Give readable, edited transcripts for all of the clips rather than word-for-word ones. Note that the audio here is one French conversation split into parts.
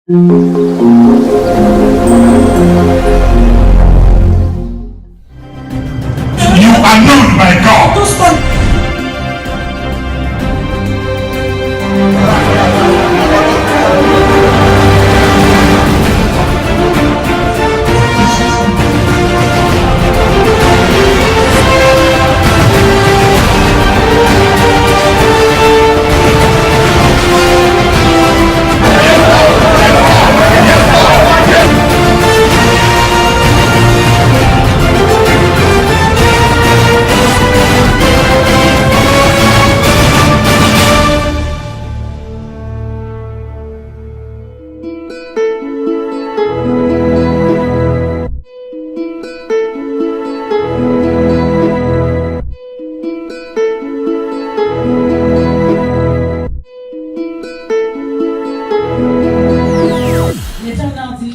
You are known by God.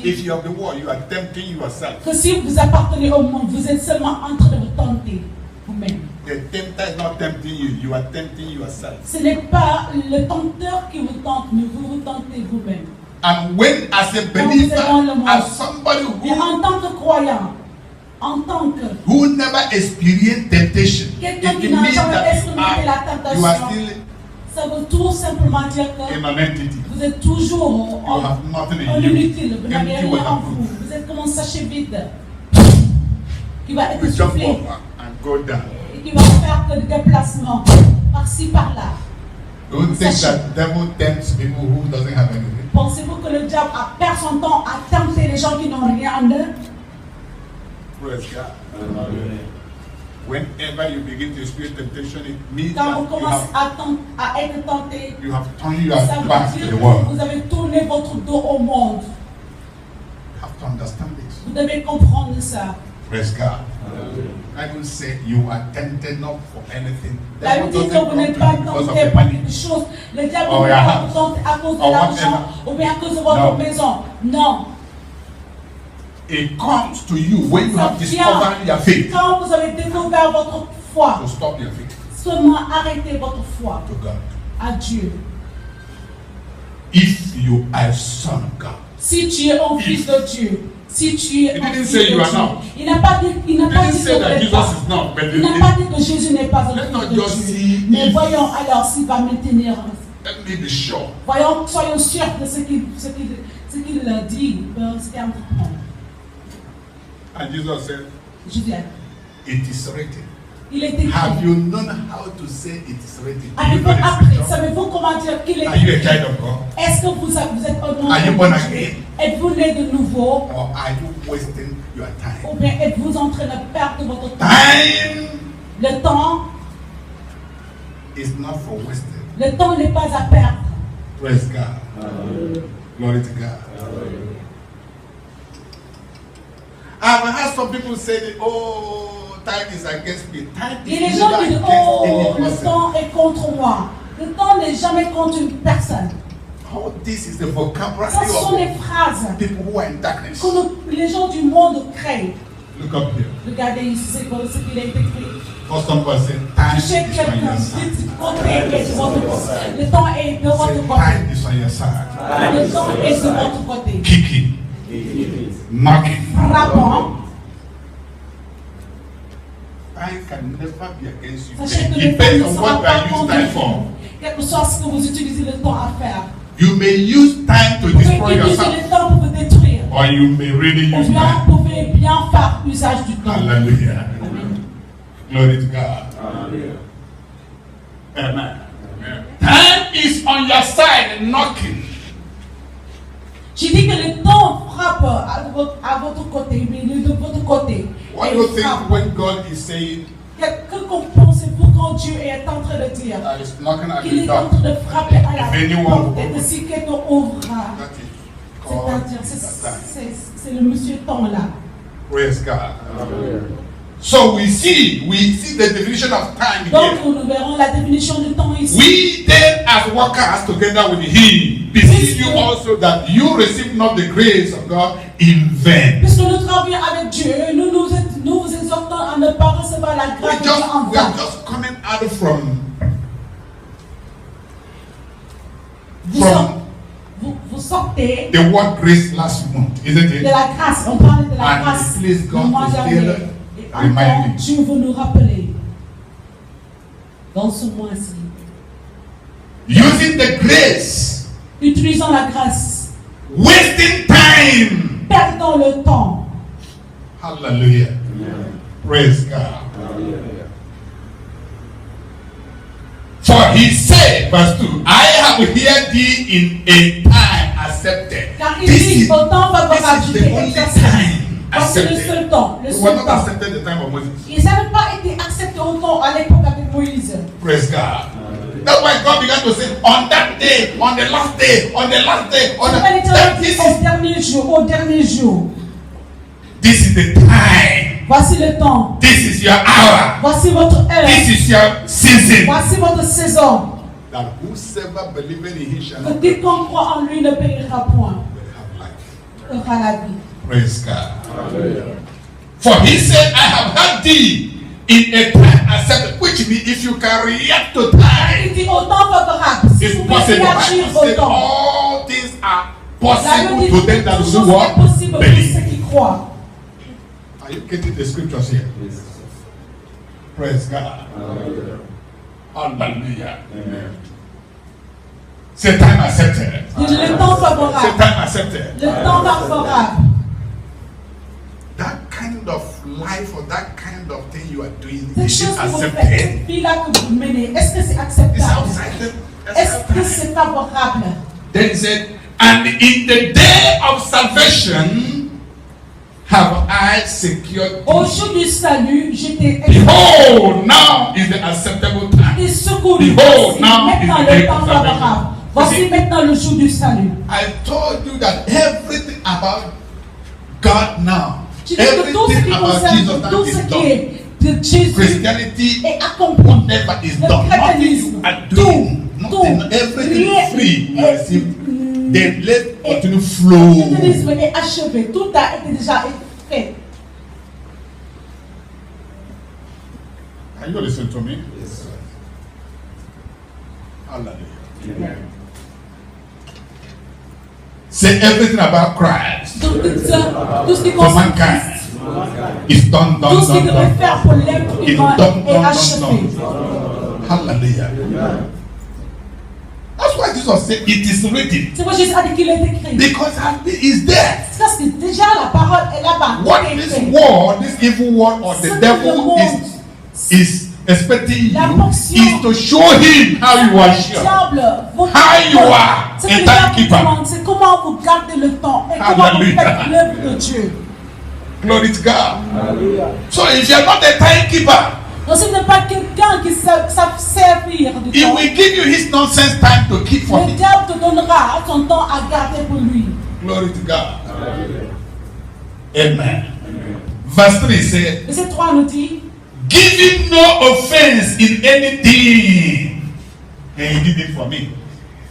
If you are the world, you are tempting yourself. Que si vous appartenez au monde, vous êtes seulement en train de vous tenter vous-même. The tempter is not tempting you, you are tempting yourself. Ce n'est pas le tenteur qui vous tente, mais vous vous tentez vous-même. And when, as a believer, as somebody Et en tant que croyant, en tant que who never experienced temptation, quelqu'un it qui n'a means jamais that expérimenté la you are tentation, still ça veut tout simplement dire que in an entity. vous êtes toujours You have nothing en in you. inutile, vous n'avez Empty rien en waterproof. vous. Vous êtes comme un sachet vide qui va être You jump soufflé up and go down. et qui va faire que des déplacements par-ci par-là. Don't think that devil tempts people who doesn't have anything. Pensez-vous que le diable perd son temps à tenter les gens qui n'ont rien en eux? Praise God. Whenever you begin to experience temptation, it means Quand that vous commencez à être tenté, you have turned your ça back veut to dire the world. que vous avez tourné votre dos au monde. You have to understand this. Vous devez comprendre ça. Praise God. I will say you are tempted not for anything. La Bible dit que vous n'êtes pas tenté par quelque chose. Le diable ne va pas vous tenter à cause de l'argent ou bien à cause de votre maison. Non. It comes to you when you Ça have vient discovered your faith. quand vous avez découvert votre foi. To stop your faith Seulement arrêtez votre foi to God. à Dieu. If you are a son of God. Si tu es un fils de Dieu, si tu es He un didn't fils say de you are Dieu, not. il n'a pas dit, He didn't say that que Jesus is not, but il n'a pas dit que Jésus n'est pas un let's fils not de just Dieu. see Mais if- voyons alors s'il va maintenir. let me be sure. Soyons sûrs de ce qu'il dit, ce qu'il entreprend. And Jesus said, Jésus a dit, it is written. il est écrit. Have you known how to say it is written? Do you Avez-vous know the appris, scripture? savez-vous comment dire qu'il est Are you a écrit? child of God? Est-ce que vous êtes un Are you enfant born de Dieu? again? Êtes-vous né de nouveau? Or are you wasting your time? Ou bien êtes-vous en train de perdre votre temps? Time Le temps, is not for wasting. le temps n'est pas à perdre. Praise God. Glory to God. I've heard some people say, that, oh, time is against me. Time Et is les gens never disent, against oh, any le person. temps est contre moi. Le temps n'est jamais contre une personne. Oh, this is the vocabulary Ce sont les of phrases people who are in darkness. que les gens du monde créent. Look up here. Regardez ici, c'est ce qu'il a été écrit. For some person, time Touchez is on quelqu'un, your side. dites côté est de votre côté. Le temps est de Say, votre côté. time is on your side. Le temps est de votre côté. Kicking, knocking. Frappant. Time can never be against you. Sachez que It le temps depends ne on sera what you pas are using contre time vous. for. Quel que soit ce que vous utilisez le temps à faire. You may use time to Vous pouvez destroy utiliser yourself, le temps pour vous détruire. or you may really Ou use bien time. vous pouvez bien faire usage du temps. Hallelujah. Amen. Glory to God. Amen. Time is on your side knocking. J'ai dit que le temps frappe à votre côté, mais il est de votre côté. What Et do you il frappe. think when God is saying Que pensez-vous quand Dieu est en train de dire that is knocking at qu'il the est en door? train de frapper à la If anyone porte et will que si quelqu'un ouvrira, That is called c'est-à-dire time. c'est le monsieur temps là. Praise God. So we see the definition of time Donc here. nous verrons la définition du temps ici. We then as workers together with Him beseech you also that you receive not the grace of God in vain. Puisque nous travaillons avec Dieu, nous vous exhortons à ne pas recevoir la grâce de Dieu en We are vain. just coming out from Vous sortait the word grace last month, isn't de it? la grâce. On parlait de la And grâce please le God mois to dernier. still Et remind encore, me. Dieu veut nous rappeler dans ce mois-ci. Using the grace, Utilisons la grâce. wasting time. Perdons le temps. Hallelujah. Praise God. For he said, verse 2, I have heard thee in a time accepted. Car il This dit is, au temps favorable, this je is the t'ai only exercé. time Voici le accepted. seul temps. Le It seul was not temps. accepted the time of Moses. Et ça n'a pas été accepté au temps à l'époque avec Moïse. Praise God. That's why God began to say, on that day, on the last day, on the last day, on C'est pas the l'Éternel au dernier jour, au dernier jour. this is the time. Voici le temps. This is your hour. Voici votre heure. This is your season. Voici votre saison. That whosoever believeth in him shall Que not quiconque croit en lui ne périra point. have life. Aura la vie. Praise God. For he said, I have had thee in a time accepted. Which means if you can react to time, Il dit au temps favorable. Si it's vous pouvez possible. réagir I au said temps. all things are La possible Bible to dit them que that toute do chose est what? possible pour Believe. ceux qui croient. Are you getting the scriptures here? Praise God. Hallelujah. Say time accepted. Le temps Say favorable. time accepted. Le temps favorable. That kind of life or that kind of thing you are doing, Cette is it chose que vous faites, accepted? cette vie-là que vous menez, est-ce que c'est It's acceptable? outside the Est-ce que c'est favorable? Then he said, and in the day of salvation have I secured Au thee. jour du salut, je t'ai Behold, now is the acceptable time. été secouru. Behold, Voici now maintenant is the le day temps of favorable. salvation. Voici See, maintenant le jour du salut. I told you that everything about God now, Je dis que tout ce qui everything about concerne, Jesus tout now ce is qui done. est de Jésus Christianity, est accompli. whatever is Le done, nothing christianisme, you are doing, nothing, tout, everything rien is free. You est- receive. Then let et- continue Le flow. christianisme est achevé. Tout a été déjà fait. Are you listening to me? Yes. Hallelujah. Say everything about Christ Donc, tout ce qui for concerne mankind Christ, is done, tout done, ce qu'il done, devait done. faire pour l'être It's humain done, est done, achevé. done, done. Hallelujah. That's why Jesus said it is written. C'est pourquoi Jésus a dit qu'il est écrit. Because it is there. C'est parce que déjà la parole est là-bas. What Tout est this fait. world, this evil world, or Ce the que le devil monde- is expecting La you portion- is to show him how you are Le sure. diable, votre- How you are Ce que a le diable timekeeper. demande, c'est comment vous gardez le temps et comment vous Hallelujah. faites l'œuvre de Dieu. Glory to God. So if you are not a timekeeper, Donc ce n'est pas quelqu'un qui savent servir du he temps. will give you his nonsense time to keep for Le him. diable te donnera son temps à garder pour lui. Glory to God. Amen. Verse 3 says, Verset 3 nous dit, giving no offense in anything. And he did it for me.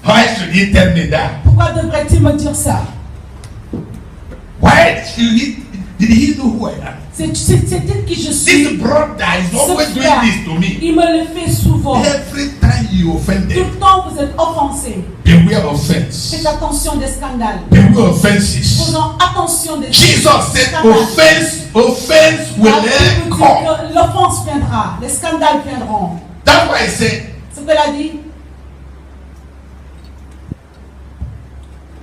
Why should he tell me that? pourquoi devrait-il me dire ça? Why should did he know who I am? C'est elle qui je This suis. brother is always Ce doing frère, this to me. il me le fait souvent. Every time you offend Tout them, le temps vous êtes offensé. beware offense. Faites attention des scandales. Beware offenses. Faisons attention des Jesus said scandales. offense will La Bible dit come. que l'offense viendra, les scandales viendront. That's why I said Ce qu'elle a dit,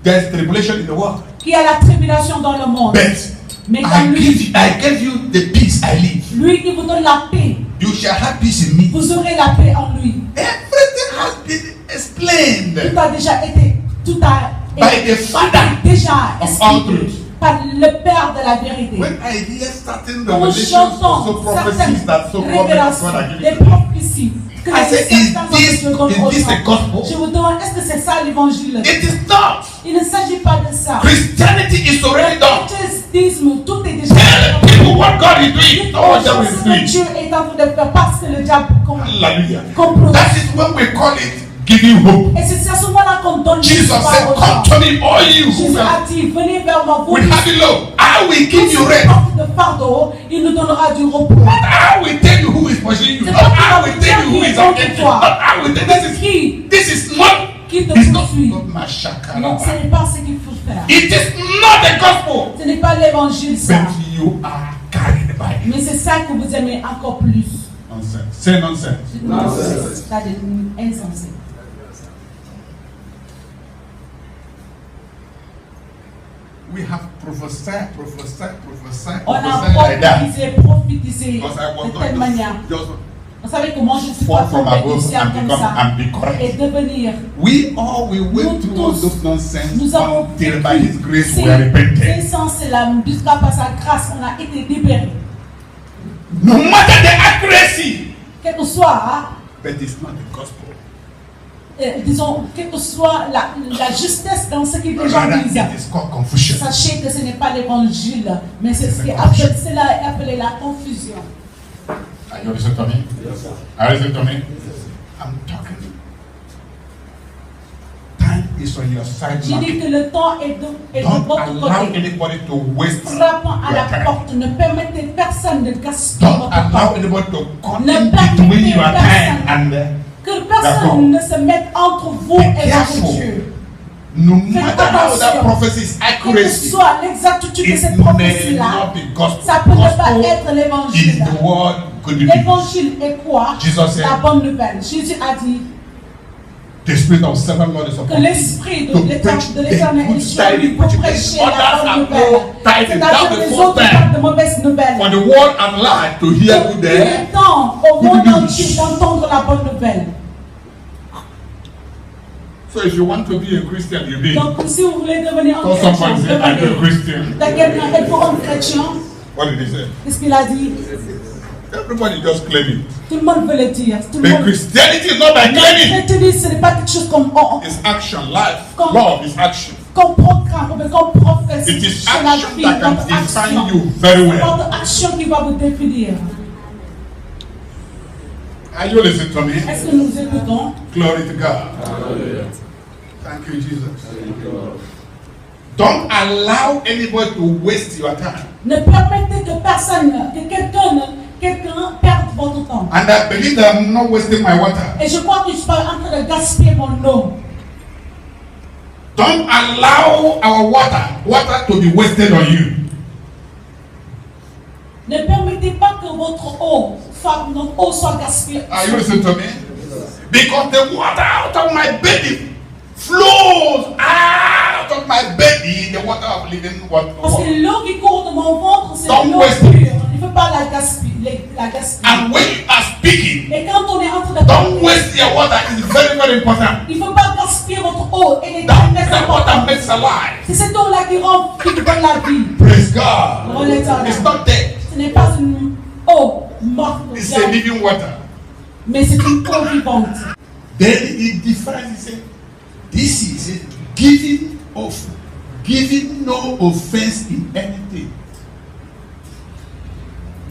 there's tribulation in the world. qu'il y a la tribulation dans le monde. But Mais dans I lui, gave you the peace I live. lui qui vous donne la paix, You shall have peace in me. vous aurez la paix en lui. Everything has been explained Tout a déjà été, tout a by the Father déjà of all expliqué truth. par le Père de la vérité. When I hear certain Quand revelations, also j'entends prophecies that so certaines God are révélations, giving des to me. prophéties, que I say, is certains this hommes donnent aux the gens. gospel? Je vous demande, est-ce que c'est ça l'évangile? It is not. Il ne s'agit pas de ça. Christianity is already done. Le christianisme, tout est déjà Tell people what God is doing, Dites not aux what gens devil ce is que doing. Dieu est en train de faire parce que le diable Hallelujah. complot. That is when we call it giving hope. Et c'est à ce moment-là qu'on donne Jesus l'espoir said, aux gens. come to me, all you who Jésus are a dit, venez vers moi, vous with heavy load. I will give tous you ceux qui rest. portent de fardeau, il nous donnera du repos. Not I will tell you who is pursuing you. C'est Not pas qui I va will vous tell dire you who qui is est contre against you. toi. Not I will tell C'est qui this is not qui qui te It's not poursuit. not my shakara. Non, ce n'est pas ce qu'il faut faire. It is not the gospel. Ce n'est pas l'évangile, ça. But you are carried by it. Mais c'est ça que vous aimez encore plus. Nonsense. Say nonsense. Nonsense. Ça devient insensé. We have prophesied On a like that. prophétisé Because I was de telle manière. not just Vous savez comment je suis fall pas from above prophéticien and comme become ça and be correct. et devenir. We went through all tous, those nonsense nous avons until by His grace we c'est are repented. l'essence et la jusqu'à par sa grâce on a été libérés. No matter the accuracy, Quel que soit, hein, but it's not the gospel. disons, quelle que soit la justesse dans ce que les gens Rather, disent. it is called confusion. Sachez que ce n'est pas l'évangile, mais c'est ce qui est appelé la confusion. Are you listening to me? Are you listening to me? I'm talking. Time is on your side. J'ai dit que le temps est de Don't votre allow côté. anybody to waste Frappant à your la time. porte, ne permettez personne de gaspiller Don't votre allow temps. anybody to come Ne in permettez between your time personne. and Que personne ne se mette entre vous Be et careful. votre Dieu. no matter how that attention. prophecy is Quelle que accurate, soit l'exactitude de it cette may prophétie-là, not be gospel. ça peut ne pas Gospel être is l'évangile. the word good news. L'évangile est quoi? Jesus said, La bonne nouvelle. Jésus a dit the spirit of servant Lord is que upon me l'esprit to de preach l'Éternel the est good sur lui tidings pour which prêcher others la bonne have nouvelle. no tidings. That's C'est-à-dire the les first autres parlent time de mauvaises nouvelles. for the world and life to hear good Il est temps au good monde news. entier d'entendre la bonne nouvelle. So if you want to be a Christian, you be. Donc si vous voulez devenir un So chrétien, someone said, I'm a devenez. Christian. T'as quelqu'un est pour un chrétien? What did he say? Qu'est-ce qu'il a dit? Everybody just claim it. Tout le monde veut le dire. Tout le But monde. Christianity is not by Le claiming. chrétienisme, ce n'est pas quelque chose comme It's action, life. Comme- Love is action. comme programme, ou comme prophétie. It is C'est la action vie, that can votre define action. you very C'est well. votre action qui va vous définir. Are you listening to me? Est-ce que nous écoutons? Glory to God. Thank you, Jesus. Don't allow anybody to waste your time. Ne permettez que personne, que quelqu'un perde votre temps. And I believe that I'm not wasting my water. Et je crois que je suis pas en train de gaspiller mon eau. Don't allow our water to be wasted on you. Ne permettez pas que notre eau soit gaspillée. Are you listening to me? Because the water out of my belly flows out of my belly, the water of living water. Parce que l'eau qui court de mon ventre, c'est Don't l'eau waste pure. it. Il ne faut pas la gaspiller. And when you are speaking, Et quand on est en train de don't parler, waste your water. It's very, very important. il ne faut pas gaspiller votre eau. Elle est That très water importante. makes alive. C'est cette eau-là qui donne la vie. Praise God. On est en It's là. not dead. Ce n'est pas une eau morte, It's a living water. mais c'est une eau vivante. Then it defines, he said, this is it, giving no offense in anything.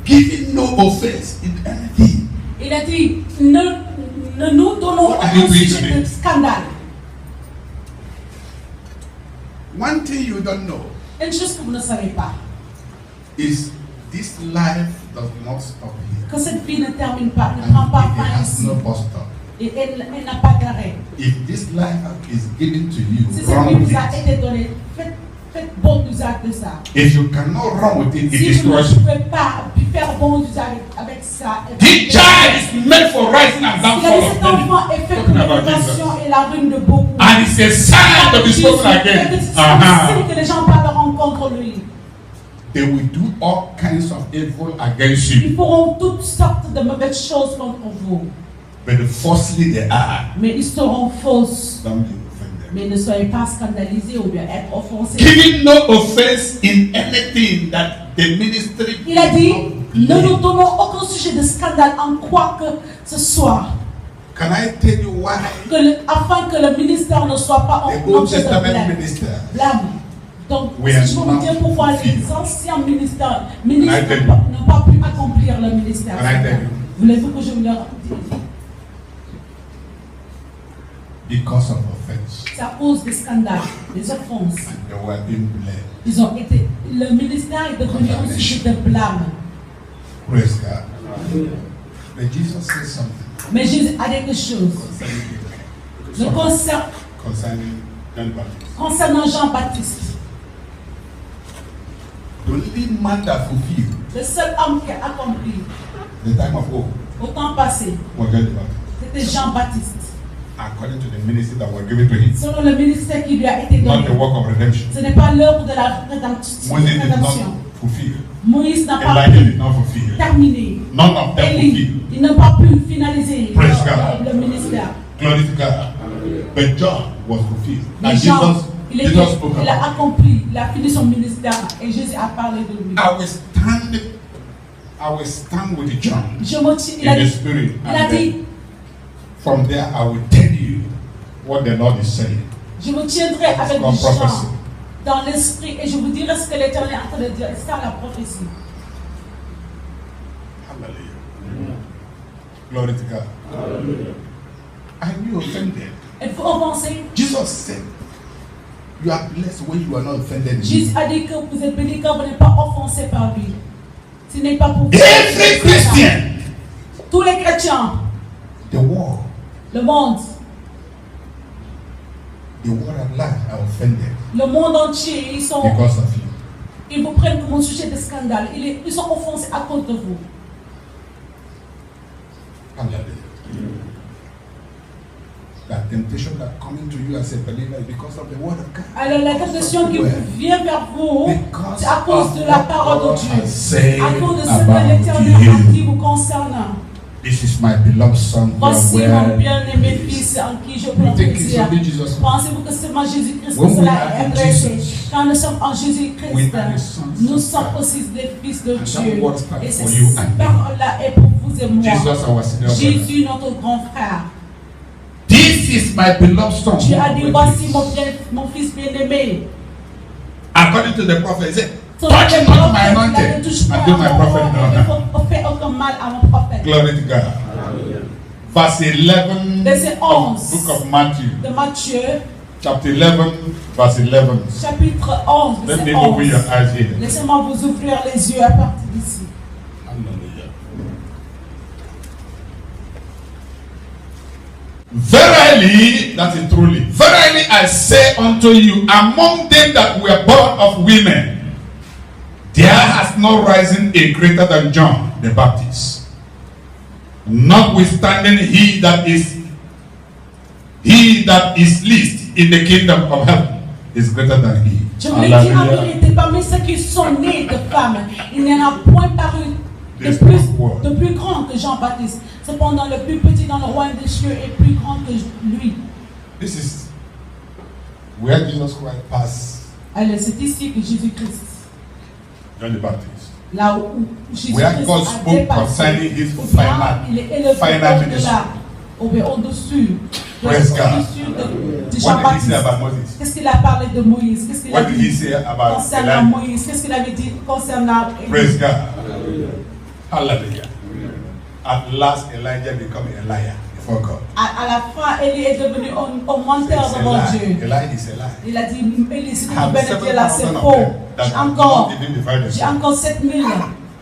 Giving no offense in anything. Il a dit, ne nous donnons What are you aucun doing sujet today? de scandale. One thing you don't know Une chose que vous ne savez pas, is this life does not stop here. que cette vie ne termine pas, ne And prend pas it fin has ici. no bus stop. Et elle n'a pas d'arrêt. If this life is given to you, Si cette run vie with vous a it. été donnée, faites bon usage de ça. If you cannot run with it, it Si vous ne destroys you. pouvez pas faire bon usage avec ça, This child is meant for rising and il a dit downfall cet of many. enfant est fait pour Talking about l'élévation Jesus. et la ruine de beaucoup. And it's a sign to be spoken Et again. c'est un signe que les gens parleront contre lui. They will do all kinds of evil against you. Ils feront toutes sortes de mauvaises choses contre vous. But falsely they are. Mais ils seront fausses. Don't be offended. Mais ne soyez pas scandalisés ou bien être offensés. Giving no offense in anything that the ministry. Il a dit, will ne not nous blame. donnons aucun sujet de scandale en quoi que ce soit. Can I tell you why Afin que le ministère ne soit pas the en Old objet de Testament minister? blâme. Donc, We si are je peux vous not dire pourquoi les fulfilled. anciens ministres I tell you? n'ont pas pu accomplir le ministère. Can I tell you? Voulez-vous que je vous le dise? Because of offense. C'est à cause des scandales, des offenses. And they were being blamed. Ils ont été, le ministère est devenu un sujet de blâme. Praise God. But Jesus said something Mais Jésus a dit quelque chose. Le concerning John the Baptist. Concernant Jean-Baptiste, The only man that fulfilled le seul homme qui a accompli the time of old au temps passé, was John the Baptist, c'était Jean-Baptiste. according to the ministry that was given to him. Selon le ministère qui lui a été Not donné. the work of redemption. Ce n'est pas l'œuvre de la rédemption. Moses did not fulfill. Moïse n'a pas Elijah pu did not fulfill. terminer. None of them Élie, fulfilled. ils n'ont pas pu finaliser Praise God. le ministère. Glory to God. But John was fulfilled. Mais And Jean, Jesus il spoke a about it. accompli, il a fini son ministère et Jésus a parlé de lui. I will stand with John Je me tiens, in the spirit. il a And dit, then from there I will tell you what the Lord is saying. je me tiendrai avec Comme Jean prophétie. dans l'esprit et je vous dirai ce que l'Éternel est en train de dire. C'est ça la prophétie. Hallelujah. Glory to God. Hallelujah. Are you offended? Êtes-vous offensé? Jesus said, you are blessed when you are not offended. in Jésus him." a dit que vous êtes bénis quand vous n'êtes pas offensé par lui. Ce n'est pas pour vous. Every Christian, Tous les chrétiens, the world at large are offended le monde entier, because of you. ils vous prennent comme un sujet de scandale. Ils sont offensés à cause de vous. Hallelujah. That temptation that coming to you as a believer is because of the word of God. Alors la tentation qui vient vers vous, Because c'est à cause de la of parole what de God has Dieu. said À cause de ce que about l'Éternel a dit you. vous concernant. This is my beloved son. Voici where mon bien-aimé he is. fils en qui je You prends think it's plaisir. only Jesus? Pensez-vous que c'est seulement Jésus-Christ When que we cela are est in adressé? Jesus, Quand nous sommes en we Jésus-Christ, are the sons nous of sommes God. aussi des fils de And Dieu. that word stands Et for you and cette me. parole-là est pour vous et moi. Jesus, our senior brother. Jésus, notre grand frère. This is my beloved son. Dieu a dit, who voici is- mon fils bien-aimé. According to the prophet, he said, Son touch appel not my prophète, il a anointed dit, touche pas and do my à mon prophet roi, no et harm. ne fais aucun mal à mon prophète. Glory to God. Verse 11 Verset of 11. book of Matthew, De Matthieu, chapter 11, verse 11. chapitre 11, Let verset me open your 11. eyes here. Laissez-moi vous ouvrir les yeux à partir d'ici. Hallelujah. Verily, that is truly. Verily I say unto you, among them that were born of women, there has not risen a greater than John the Baptist. Notwithstanding, he that is least in the kingdom of heaven is greater than he. Je vous le dis en vérité, parmi ceux qui sont nés de femmes, il n'y en a point paru de plus grand que Jean-Baptiste. Cependant, le plus petit dans le royaume des cieux est plus grand que lui. This is where Jesus Christ passed Alors, c'est ici que Jésus-Christ, John the Baptist. là où Where God Jésus-Christ a spoke dépassé, concerning his ou bien final il est élevé ministry. au-dessus Praise God. de What did he Jean-Baptiste. say about Moses? Qu'est-ce qu'il a parlé de Moïse? Qu'est-ce qu'il a What did he dit say about concernant Elijah? Moïse? Qu'est-ce qu'il avait dit concernant Praise God. Hallelujah. At last, Elijah became a liar before God. À la fin, Élie est devenu un menteur It's a devant lie. Dieu. Elijah is a lie. Il a dit, Élie, si tu I have veux bénir là, c'est 7,000 of faux. them that J'ai do encore, not even divide j'ai themselves. encore 7000.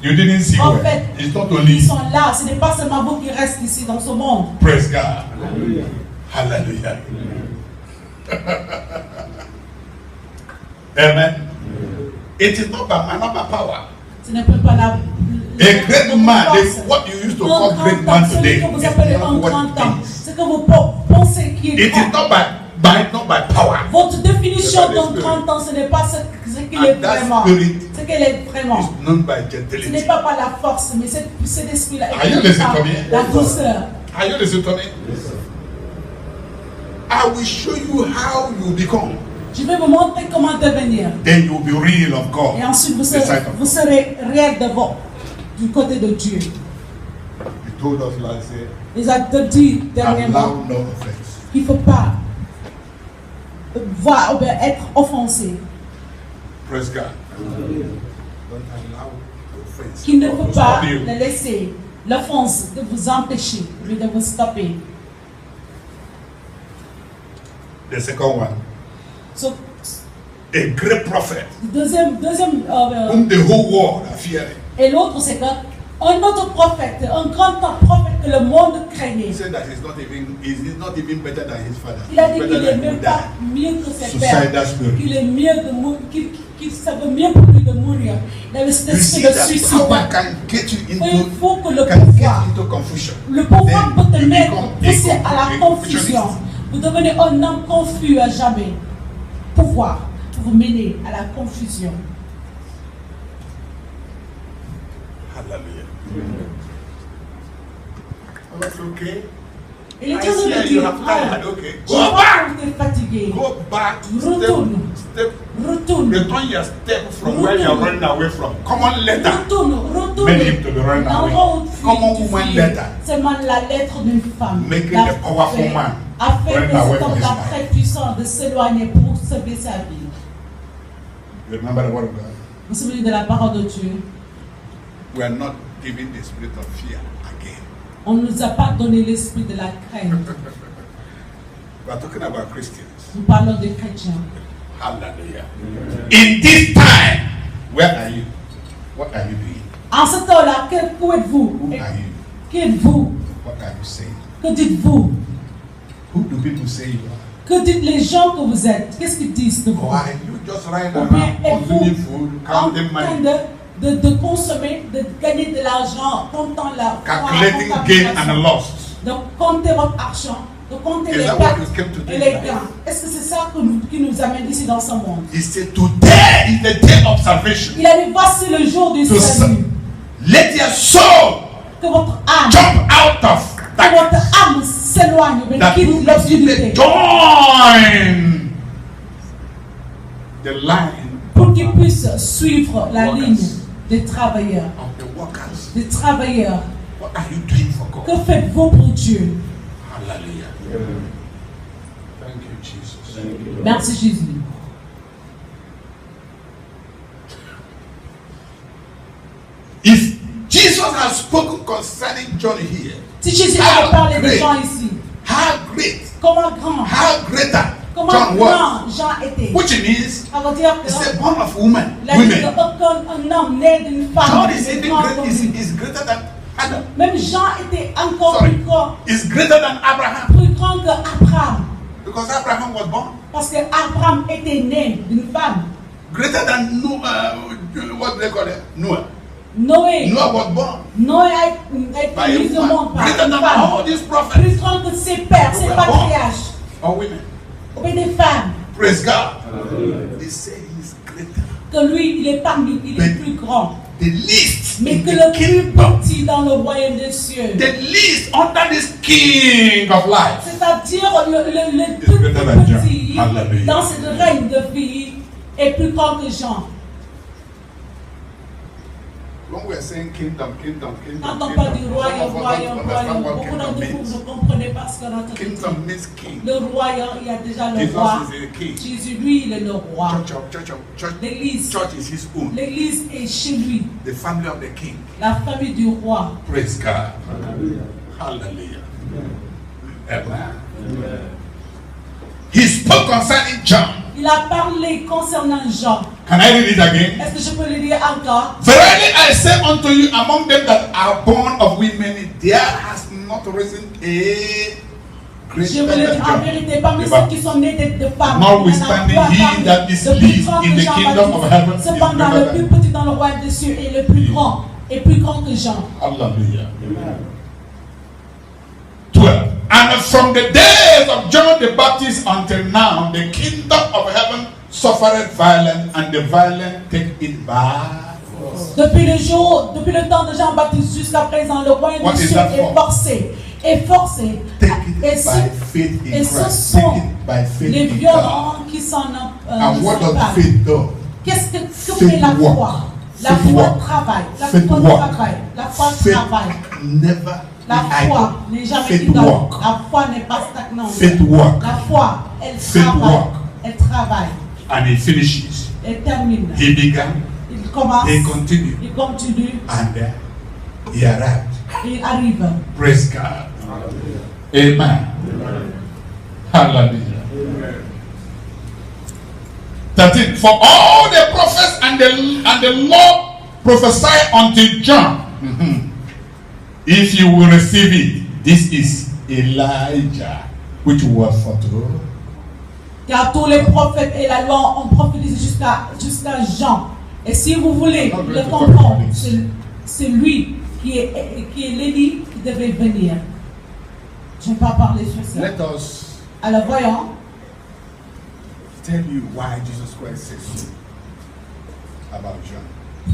You didn't see En well. fait, It's not only. ils sont là. Ce n'est pas seulement vous qui restez ici dans ce monde. Praise God. Hallelujah. Amen. It is not by man, not by power. Ce n'est pas la. A great man, what you used to call great man today, Ce que vous is appelez not un what grand it homme, is. ce que vous pensez qui est It is grand. not by power. Votre définition C'est par d'un l'esprit. grand homme, ce n'est pas ce qu'il est And that vraiment. spirit Ce qu'il est vraiment. is known by Ce n'est gentility. pas par la force, mais cet esprit-là Are you est listening par to me? la douceur. Are you listening to me? I will show you how you become. Je vais vous montrer comment devenir. Then you will be real of God. Et ensuite, The sight of vous God. serez réel du côté de Dieu. He told us last year, Il a dit dernièrement allow no offense. qu'il ne faut pas voir ou bien être offensé. Praise God. Don't allow offense. Qu'il ne God faut will pas stop you. le laisser l'offense de vous empêcher, mais de vous stopper. The second one, So, a great prophet deuxième whom the whole world are fearing. et l'autre, c'est que Un autre prophète, un grand prophète que le monde craignait. He said that he's not even better than his father. Il a dit He's qu'il better est than même he pas died. mieux que ses Suicidal pères. spirit. Qu'il est mieux de mourir, qu'il savait mieux pour lui de mourir. Il avait cet You see esprit de that suicide. power can get you Il into faut que le can get pouvoir, into confusion. le pouvoir Then peut te you mettre become poussé à a la confusion. Vous devenez un homme confus à jamais. Pouvoir vous mener à la confusion. Hallelujah. Oh, that's okay. Il est I en train see de that you dire, have tired. Okay. je Go vois back. que tu es fatigué. Go back. Retourne. Retourne. Return your step from where you are running away from. Come on, letter. Retourne. Many him to be running away. L'endroit où tu Come on, tu woman, fuis. letter. C'est la lettre d'une femme. Make it La a powerful fait- man. a fait Running que away cet from homme-là his man. très puissant de s'éloigner pour sauver sa vie. You remember the word of God? Vous vous souvenez de la parole de Dieu? We are not giving the spirit of fear again. On ne nous a pas donné l'esprit de la crainte. We are talking about Christians. Nous parlons des chrétiens. Hallelujah. In this time, where are you? What are you doing? En ce temps-là, où êtes-vous? Who are you? Qui êtes-vous? What are you saying? Que dites-vous? Who do people say you are? Que dites les gens que vous êtes? Qu'est-ce qu'ils disent de vous? Or are you just running Ou bien around consuming êtes-vous food, en counting train money, de consommer, de gagner de l'argent, comptant la calculating gain and loss? de compter votre argent, de compter Is les that what pertes you came to do? et les gains. Est-ce que c'est ça qui nous amène ici dans ce monde? He said, today is the day of salvation. Il a dit, voici le jour du To salut. Let your soul Que votre âme, jump out of que that. votre âme s'éloigne, mais That you quitte may l'obscurité. join the line Pour qu'ils puissent suivre la Workers. ligne des travailleurs. of the workers. Des travailleurs. What are you doing for God? Que faites-vous pour Dieu? Hallelujah. Thank you, Jesus. Merci Jésus. If Jesus has spoken concerning John here, Si Jésus avait parlé des great. gens ici, how great, comment grand, how greater comment John was, grand Jean était. which means Ça veut dire que it's a born of woman. la vie Women. d'aucun homme né d'une femme John is est even grand great, comme is, lui. is greater than Adam. Même Jean était encore Sorry. plus grand, Is greater than Abraham plus grand que Abraham. because Abraham was born. Parce que Abraham était né d'une femme. Greater than Noah, what do they call it? Noah. Noé. Noah was born Noé a by été a mis au woman. monde par Greater une than femme. all these prophets Plus grand que ses pères, who ses were born, patriarches. or women. Ou bien des femmes. Praise God. They say he's greater. Que lui, il est parmi, il est Mais- plus grand. The least Mais in que the le plus kingdom. petit dans le royaume des cieux. The least under this king of life. C'est-à-dire le It's tout better than John. petit Hallelujah. dans ce règne de vie est plus grand que Jean. When we are saying kingdom, kingdom, Quand kingdom, on parle du kingdom, royaume, some of us royaume, don't understand royaume, what beaucoup kingdom d'entre vous means. ne comprenez pas ce que notre Kingdom means king. Le royaume, il y a déjà le Jesus roi. is the king. Jésus, lui, il est le roi. Church. L'église, Church is his own. l'église est chez lui, The family of the king. la famille du roi. Praise God. Hallelujah. Amen. He spoke concerning John. Il a parlé concernant Jean. Can I read it again? Est-ce que je peux le lire encore? Verily I say unto you, among them that are born of women, there has not risen a Je greater veux le than dire en John. vérité, parmi The ceux qui sont nés de femmes, Notwithstanding, il y en a he parmi that is le plus least grand in que the Jean kingdom Baptiste. of heaven is Cependant, greater le plus petit dans le royaume des cieux est le plus grand, et plus grand que Jean. Hallelujah. 12. And from the days of John the Baptist until now, the kingdom of heaven suffered violence, and the violent take it by force. Depuis le temps de Jean-Baptiste jusqu'à présent, le royaume What des is cieux that est for? forcé. Est forcé. Take Et it ce, by faith in et ce Christ. sont Take it by faith les in God. violents qui s'en And what does séparent. faith do? Qu'est-ce que Faith fait la work. foi? La Faith foi work. travaille. La Faith foi work. travaille. La foi Faith travaille. never La be foi idle. n'est jamais Faith idole. work. La foi n'est pas stagnante. Faith work. La foi, elle Faith travaille. work. Elle travaille. And it finishes. Elle termine. He began, Il commence. he continued, Il continue. and he arrived. Il arrive. Praise God. Amen. Hallelujah. 13. For all the prophets and the law prophesy unto John. If you will receive it, this is Elijah, which was foretold. Car tous les prophètes et la loi ont prophétisé jusqu'à Jean. Et si vous voulez le comprendre, c'est lui qui est l'Élie qui devait venir. Je ne vais pas parler sur ça. Let us Alors voyons, tell you why Jesus Christ says so about John.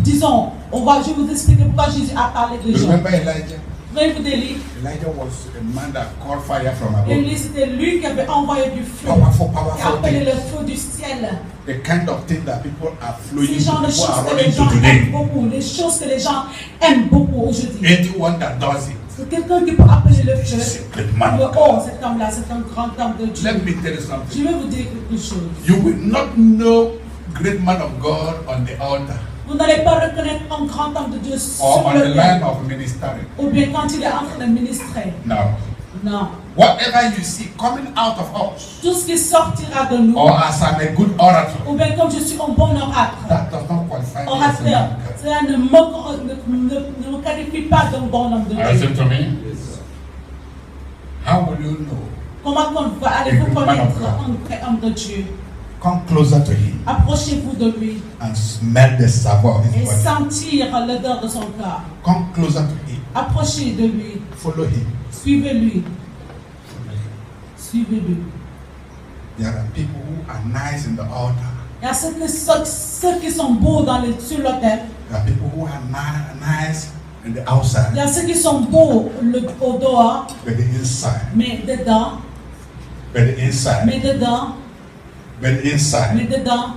disons, je vais vous expliquer pourquoi Jésus a parlé de Jean. Remember Elijah? Souvenez-vous d'Élie. Elijah was a man that called fire from above. Élie, c'était lui qui avait envoyé du feu, qui a appelé le feu du ciel. The kind of thing that people are C'est flowing le genre de people choses are que les running gens to aiment today. beaucoup, les choses que les gens aiment beaucoup aujourd'hui. Anyone that does it, C'est quelqu'un qui peut appeler le feu. it's a great man. Oh, cet homme-là, c'est un grand homme de Dieu. Let me tell you Je something. vais vous dire quelque chose. You will not know great man of God on the altar Vous n'allez pas reconnaître un grand homme de Dieu or sur on the le line terre, of ministering. ou bien quand il est en train de ministrer. No. Non. Whatever you see coming out of us, Tout ce qui sortira de nous, or as I'm a good orator, ou bien comme je suis un bon orateur, that does not qualify me as a orateur, man of God. cela ne me qualifie pas d'un bon homme de Dieu. Listen to me. How will you know? Comment allez-vous connaître un vrai homme de Dieu? Come closer to him Approchez-vous de lui and smell the savor of et his body. sentir l'odeur de son corps. Come closer to him. Approchez de lui, Follow him. suivez-lui, Follow him. suivez-lui. There are people who are nice in the altar. Il y a ceux qui sont beaux sur l'autel. There are people who are nice in the outside, Il y a ceux qui sont beaux au dehors, but the inside, mais dedans, but the inside, mais dedans, but the mais inside dedans,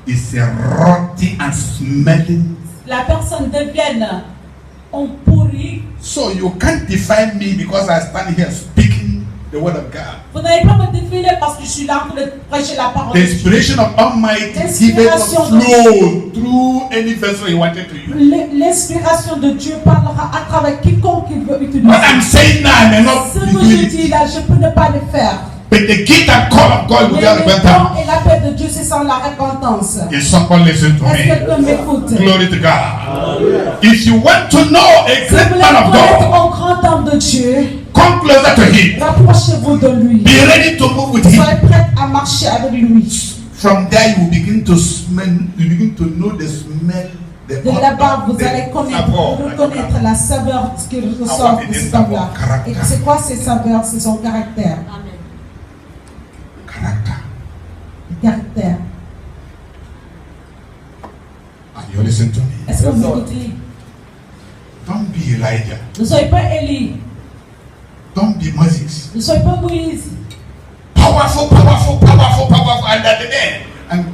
is a rotten and smelling. la personne devient un pourri. So you can't define me because I stand here speaking the word of God. Vous n'allez pas me définir parce que je suis là en train de prêcher la parole The de Dieu. inspiration of Almighty given us flow through any vessel He wanted to use. L'inspiration de Dieu parlera à travers quiconque il veut utiliser. What I'm saying now, I may not Ce be que doing je it, dis là, je peux ne pas le faire. but the gift and call of God Mais without le repentance. don et l'appel de Dieu, c'est sans la repentance. Is someone listen to Est-ce que me? quelqu'un m'écoute? Glory to God. If you want to know a Si vous great voulez man of connaître God, un grand homme de Dieu, come closer to Him. rapprochez-vous de lui. Be ready to move with Him. Soyez prêts à marcher avec lui. From there, you will begin to smell. You begin to know the smell. The De là-bas, vous the allez savor. reconnaître la saveur qui ressort de cet homme-là. Et c'est quoi ces saveurs? C'est son caractère. Character. Le caractère. And you listen to me. Est-ce que vous écoutez? Don't be Elijah. Ne soyez pas Élie. Don't be Moses. Ne soyez pas Moïse. Powerful, powerful, powerful, powerful. And at the end, and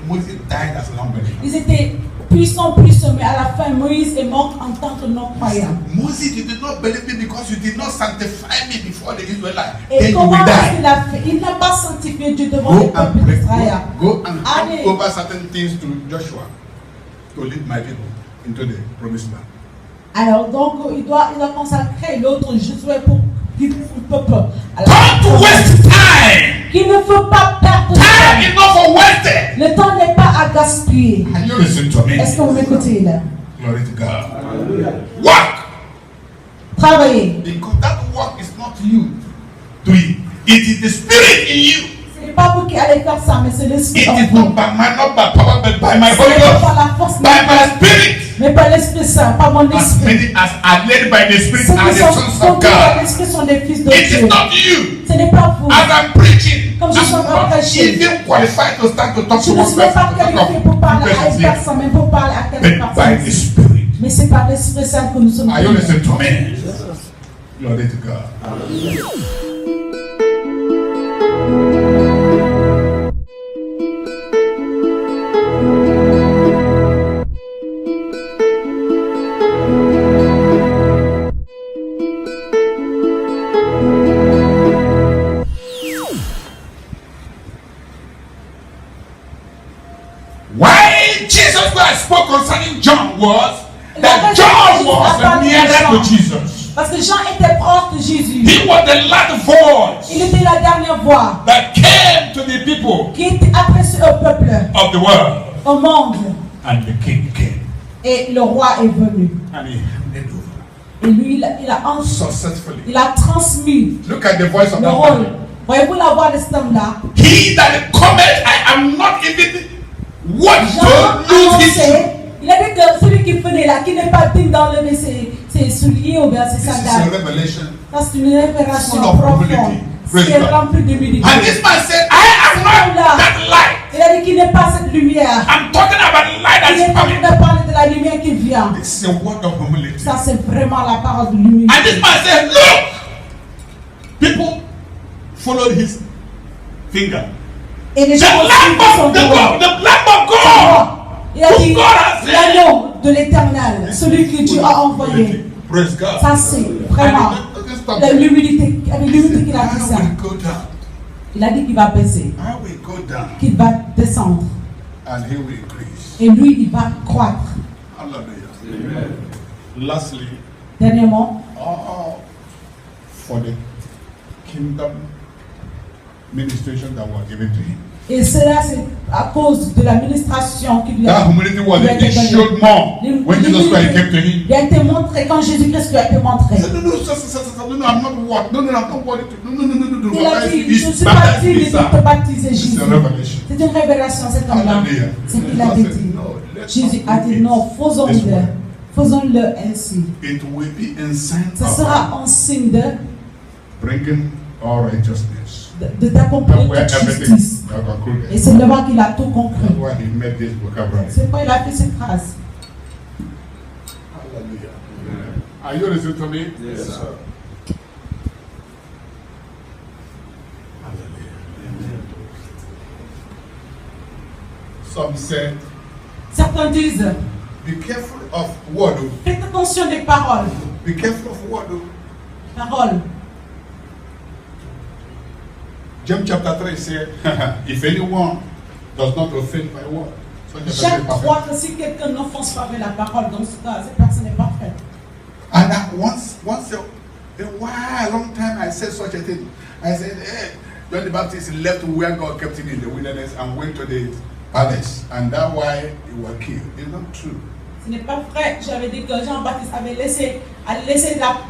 Moses died as an unbeliever. Ils étaient puissants, mais à la fin, Moïse est mort en tant que non-croyant. Moses, you did not believe me because you did not sanctify me before the Israelites. Et Then you comment will est-ce die. qu'il a fait? Il n'a pas sanctifié Dieu devant le Go peuple and pray. d'Israël. Go and hand Allez. over certain things to Joshua to lead my people into the promised land. Alors donc, il doit consacrer l'autre Josué pour guider son peuple. à la Don't waste time. Qu'il ne faut pas perdre de Time temps. is not for wasted. Le temps n'est pas à gaspiller. And you listen to me. Est-ce que vous m'écoutez là? Glory to God. Work. Travaillez. Because that work is not you doing. It is the spirit in you. Ce n'est pas vous qui allez faire ça, mais c'est l'esprit It en is vous. not by my, not by power, but by my Ce Holy n'est pas Ghost. par la force, By my spirit. mais par l'Esprit Saint, par mon As esprit. many as are led by the spirit Ceux are qui the sont sons of conduits par God. l'Esprit sont des fils de It is Dieu. not you. Ce n'est pas vous. As I'm preaching, Comme je suis en I'm train de not prêcher. even qualified to start to talk Je to ne one suis même pas person. qualifié pour parler à une But personne, mais pour parler à quelques by the personnes. spirit. Mais c'est par l'Esprit Saint que nous sommes Are you venus. listening to me? Glory to God. Why Jesus Christ spoke concerning John was that John was nearer to Jesus. Parce que Jean était proche de Jésus. He was the last voice Il était la dernière voix that came to the people qui était adressée au peuple, of the world. au monde. And the king came. Et le roi est venu. And he handed Et lui, il successfully. a transmis Look at the voice of le that rôle. man. Voyez-vous la voix de cet homme-là? He that cometh, I am not even what Jean to lose his annonçait, il a dit que celui qui venait là, qui n'est pas digne d'enlever ses souliers ou bien ses This is a sandales. revelation. Ça, c'est une révélation Full of profonde. humility. Praise Qui est God. remplie d'humilité. And this man said, I am not that light. Il a dit qu'il n'est pas cette lumière. I'm talking about light that Il is est en train coming. de parler de la lumière qui vient. This is a word of humility. Ça, c'est vraiment la parole de l'humilité. And this man said, look! People followed his finger. Et les The gens lamb aussi sont of the devant. God, the lamb of God. Il a dit, Who God has sent. l'agneau de l'éternel, celui que Dieu a envoyé. Praise God. Ça, c'est vraiment l'humilité, avec l'humilité qu'il a dit ça. I will go down. Il a dit qu'il va baisser, I will go down. qu'il va descendre. And he will increase. Et lui, il va croître. Hallelujah. Amen. Lastly, Dernièrement, for the kingdom ministration that were given to him. et cela c'est à cause de l'administration qui lui a That humility was lui a été it donnée. showed more when Jesus Christ came to him. Il a été montré quand Jésus-Christ lui a été montré. He said, no, I'm not what? No, I'm not worried. No. Il a dit, je He's suis parti baptized me, de te sir. baptiser, It's Jésus. a revelation. C'est une révélation, cet homme-là. Hallelujah. C'est qu'il avait dit. Jésus a dit, non, faisons-le ainsi. It will be in sign Ce of sera un signe de bringing all righteousness. d'accomplir That's where toute everything justice. got concluded. Et c'est là qu'il a tout That's conclu. why he made this vocabulary. C'est pourquoi il a fait cette phrase. Hallelujah. Are you listening to me? Yes, sir. Hallelujah. Some said, Certains disent, be careful of word. faites attention des paroles. Be careful of word. Paroles. James chapter 3 said, if anyone does not offend by word, such a person Jacques is perfect. croit que si quelqu'un n'offense pas avec la parole, dans ce cas, cette personne est parfaite. And once a while, a long time, I said such a thing. I said, hey, John the Baptist left where God kept him in the wilderness and went to the palace, and that's why he was killed. It's not true. Ce n'est pas vrai. J'avais dit que Jean-Baptiste avait laissé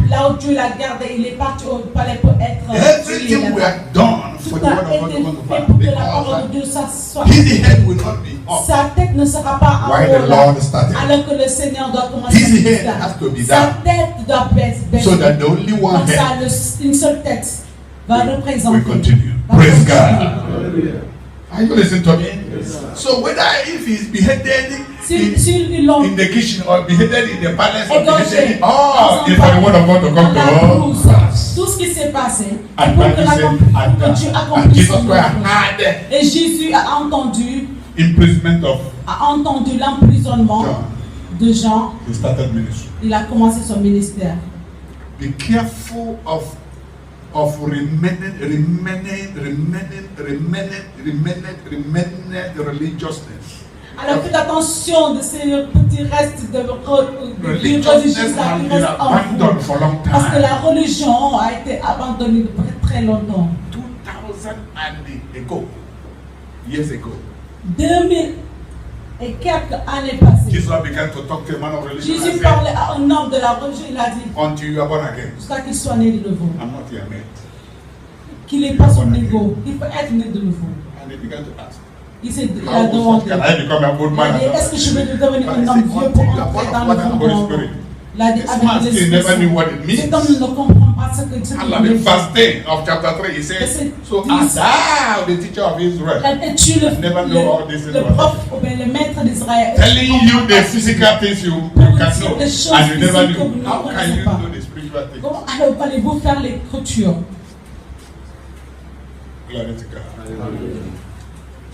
là où Dieu l'a gardé. Il est parti au palais pour être tué. Everything we have done for Tout the a word of God été to come to fait pass. pour que la parole de Dieu soit. His head will not be up. Sa tête ne sera pas en Why haut the là, Lord started. alors que le Seigneur doit commencer His à head faire. has to be Sa down. tête doit baisser. So that the only one Comme ça, head une seule tête va will représenter. continue. va Praise continuer. God. Hallelujah. Are you listening to me? Yes, sir. So whether if he's beheaded Si in ils l'ont the kitchen or beheaded in the palace or égorgé, beheaded, oh, it's for the word of God to come dans la to brousse, us. tout ce qui s'est passé, And c'est pour que Dieu and accomplisse Jesus son Christ œuvre. had Et Jésus a entendu imprisonment of l'emprisonnement John. de Jean. He started ministry. Il a commencé son ministère. Be careful of remaining religiousness. Alors faites attention de ces petits restes de Religiousness religieux là has qui been restent en vous. abandoned for a long Parce que time. la religion a été abandonnée depuis très longtemps. 2000 years ago, 2000 et quelques années passées. Jesus began to talk to a man of religion and Jésus said, parlait à un homme de la religion, il a dit, until you are born again, jusqu'à qu'il soit né de nouveau, I'm not your mate. qu'il n'est pas son niveau, il faut être né de nouveau. And he began to ask, Il a how demandé, can I become a good il a man? dit, est-ce que je vais devenir But un he homme said, vieux pour until you are entrer born dans of le water and Holy monde? Spirit. Il a dit, This avec man still l'Esprit never knew Saint. what it means. Cet homme ne comprend pas ce que And in verse 10 of chapter 3, he says, so as thou, the teacher of Israel, Es-tu never know all this in le the prof ou bien le maître d'Israël? telling you the physical things you can know, and you never knew. How can you know the spiritual things? Comment allez-vous faire l'écriture? Glory to God.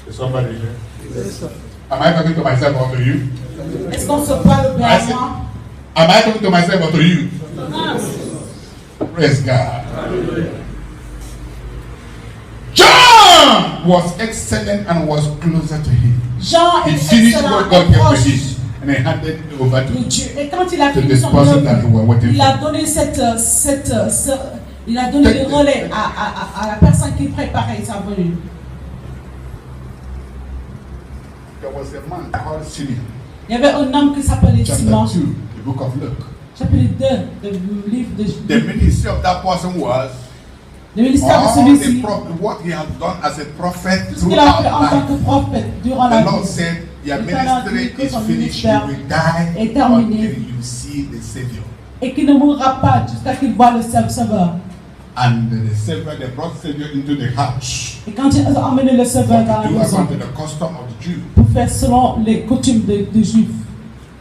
Is somebody here? Yes, sir. Am I talking to myself or to you? Est-ce qu'on se parle bien I à said, moi? am I talking to myself or to you? Praise God. John was excellent and was closer to him. Jean He est finished excellent what God et gave to proche him and he handed it over de to Dieu. Et quand il a to fini this son person that œuvre, he was waiting il a for. donné il a donné le relais à la personne qui préparait sa venue. There was a man called Simeon, Il y avait un homme qui s'appelait chapter Simon. 2, the book of Luke. chapitre 2 du livre de The ministry of that person was le ministère de all celui-ci, what he has done as a prophet tout ce qu'il a fait en tant throughout que life. prophète durant la The Lord vie. said, your L'Éternel a dit ministry que is son finished. You ministère will die est terminé. until you see the Savior. Et qu'il ne mourra pas jusqu'à qu'il voie le Sauveur. And the Savior, they brought Savior into the house. Et quand ils ont emmené le Sauveur dans To la do maison, according to the custom of the Jew. pour faire selon les coutumes des Juifs.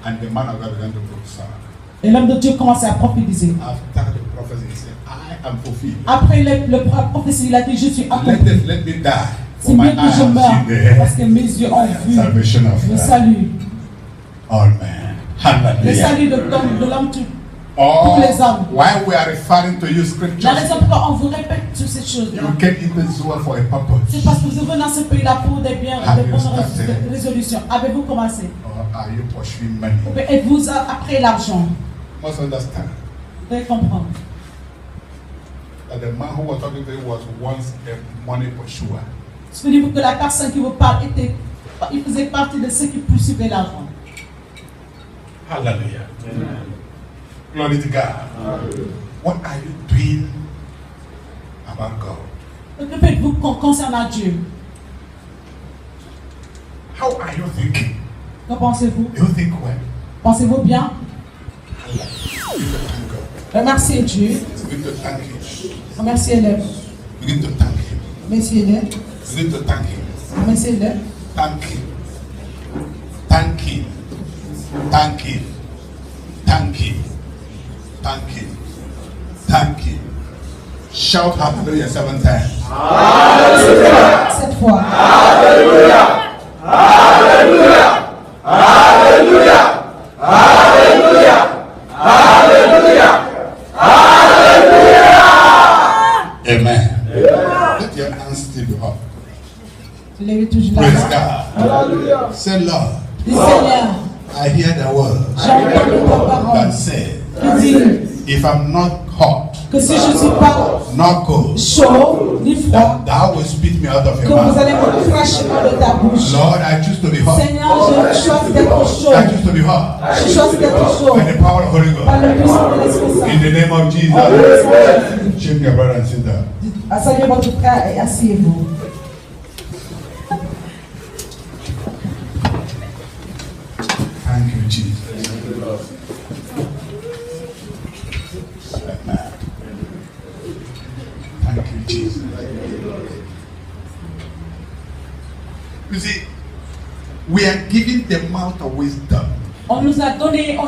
And the man of God began to prophesy. Et l'homme de Dieu commençait à prophétiser. After the prophecy, he said, I am fulfilled. Après le prophétie, il a dit, je suis accompli. Let me die. C'est For my mieux que eyes je have meure, seen the parce que mes yeux ont vu salvation of le salut. all men. Le Hallelujah. salut de l'homme tout. Oh, tous les hommes. why we are referring to you La scriptures? raison pourquoi on vous répète toutes ces choses-là, You came into this world for a purpose. c'est parce que vous venez dans ce pays-là pour des biens, Have des you bonnes started? résolutions. Avez-vous commencé? Or are you pursuing money? Ou bien êtes-vous après l'argent? Must understand Vous devez comprendre. that the man who was talking to you was once a money pursuer. Souvenez-vous que la personne qui vous parle il faisait partie de ceux qui poursuivaient l'argent. Hallelujah. Glory to God. What are you doing about God? Donc, que faites-vous concernant Dieu? How are you thinking? Que pensez-vous? You think well. Pensez-vous bien? Begin to thank God. Remerciez Dieu. Begin to thank Him. Remerciez-le. Begin to thank Him. Remerciez-le. Begin to thank Him. Remerciez-le. Thank Him. Thank Him. Thank Him. Thank Him. Thank Him. Thank Him. Shout hallelujah 7 times. Cette fois. Amen. Let your hands still be up. Levez toujours la Praise main. God. Say, Lord, Dis Seigneur, I hear the word j'entends ta parole that says, qui dit if I'm not hot, que si je ne suis pas not cold, chaud ni froid, that thou will spit me out of que your vous mouth. allez me cracher hors de ta bouche. Lord, I choose to be hot. Seigneur, je choisis d'être chaud. I choose to be hot. Je choisis d'être chaud. By the power of the Holy Par Ghost. le puissant de l'Esprit Saint. In the name of Jesus. En le sang de Jésus. Shake your brother and sit down. Saluez votre frère et asseyez-vous. Thank you, Jesus. Amen. Thank you, Jesus. You see, we are given the mouth of wisdom. On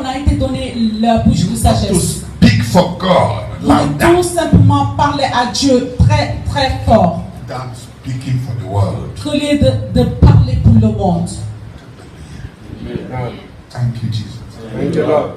a été donné la bouche You de have to sagesse. speak for God Vous like devez tout that simplement parler à Dieu très très fort. than speaking for the world. Au lieu de parler pour le monde. Thank you, Jesus. Thank you, Lord.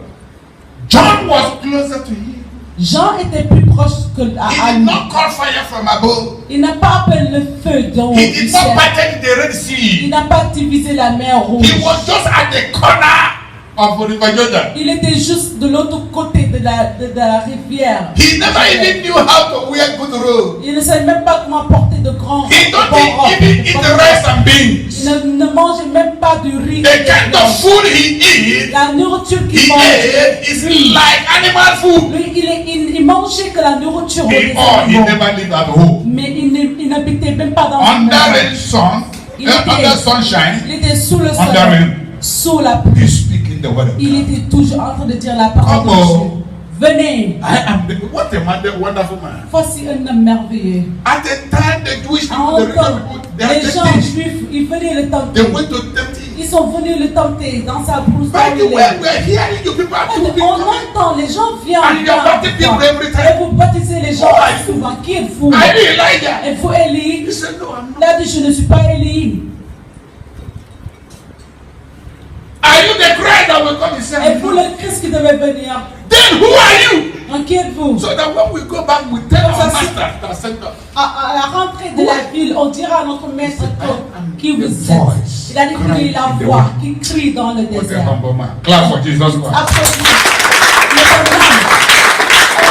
John was closer to him. Jean était plus proche que He à did lui. not call fire from above. Il n'a pas appelé le feu d'en haut He du did not ciel. parted the Red Il Sea. n'a pas divisé la mer rouge. He was just at the corner of the River Jordan. Il était juste de l'autre côté de la rivière. He never even knew how to wear good robes. Il ne savait même pas comment porter de grands He don't bons robes, even de eat bonnes rice robes. and beans. Il ne mangeait même pas du riz. The kind of food he eat, La nourriture qu'il he mangeait, ate is like animal food. lui, il mangeait que la nourriture des He animaux. never lived at home. Mais il n'habitait même pas dans une Under rain, maison. sun, under sunshine, Il était sous le under soleil, rain. sous la pluie. He's speaking the word of Il God. était toujours en train de dire la parole de Come on. Dieu. Venez, What a wonderful man. voici un homme merveilleux. At the time, the Jewish people, En the religious temps, people, they les had gens tempted. juifs, ils venaient le They tenter. went to tempt him. Ils sont venus le tenter dans sa brousse. By the way, we're hearing you people are too big. On entend, les gens viennent. And you are baptizing people every time. Et vous baptisez les gens Who are you? souvent. Qui êtes-vous? Are you Elijah? Êtes-vous Élie? He said, no, I'm Il not. a dit, je ne suis pas Élie. Are you the Christ that will come? He said, I'm Êtes-vous not. le Christ qui devait venir? Then who are you? En qui êtes-vous? So that when we go back, we tell Comme our ça, c'est- master that sent us. À la rentrée de la ville, on dira à notre maître qui vous The êtes. voice Il a dit qu'il est la crying in the voix wild. qui crie dans le What a désert. humble man. Clap for Jesus Christ. Applaudissez. Il est un homme.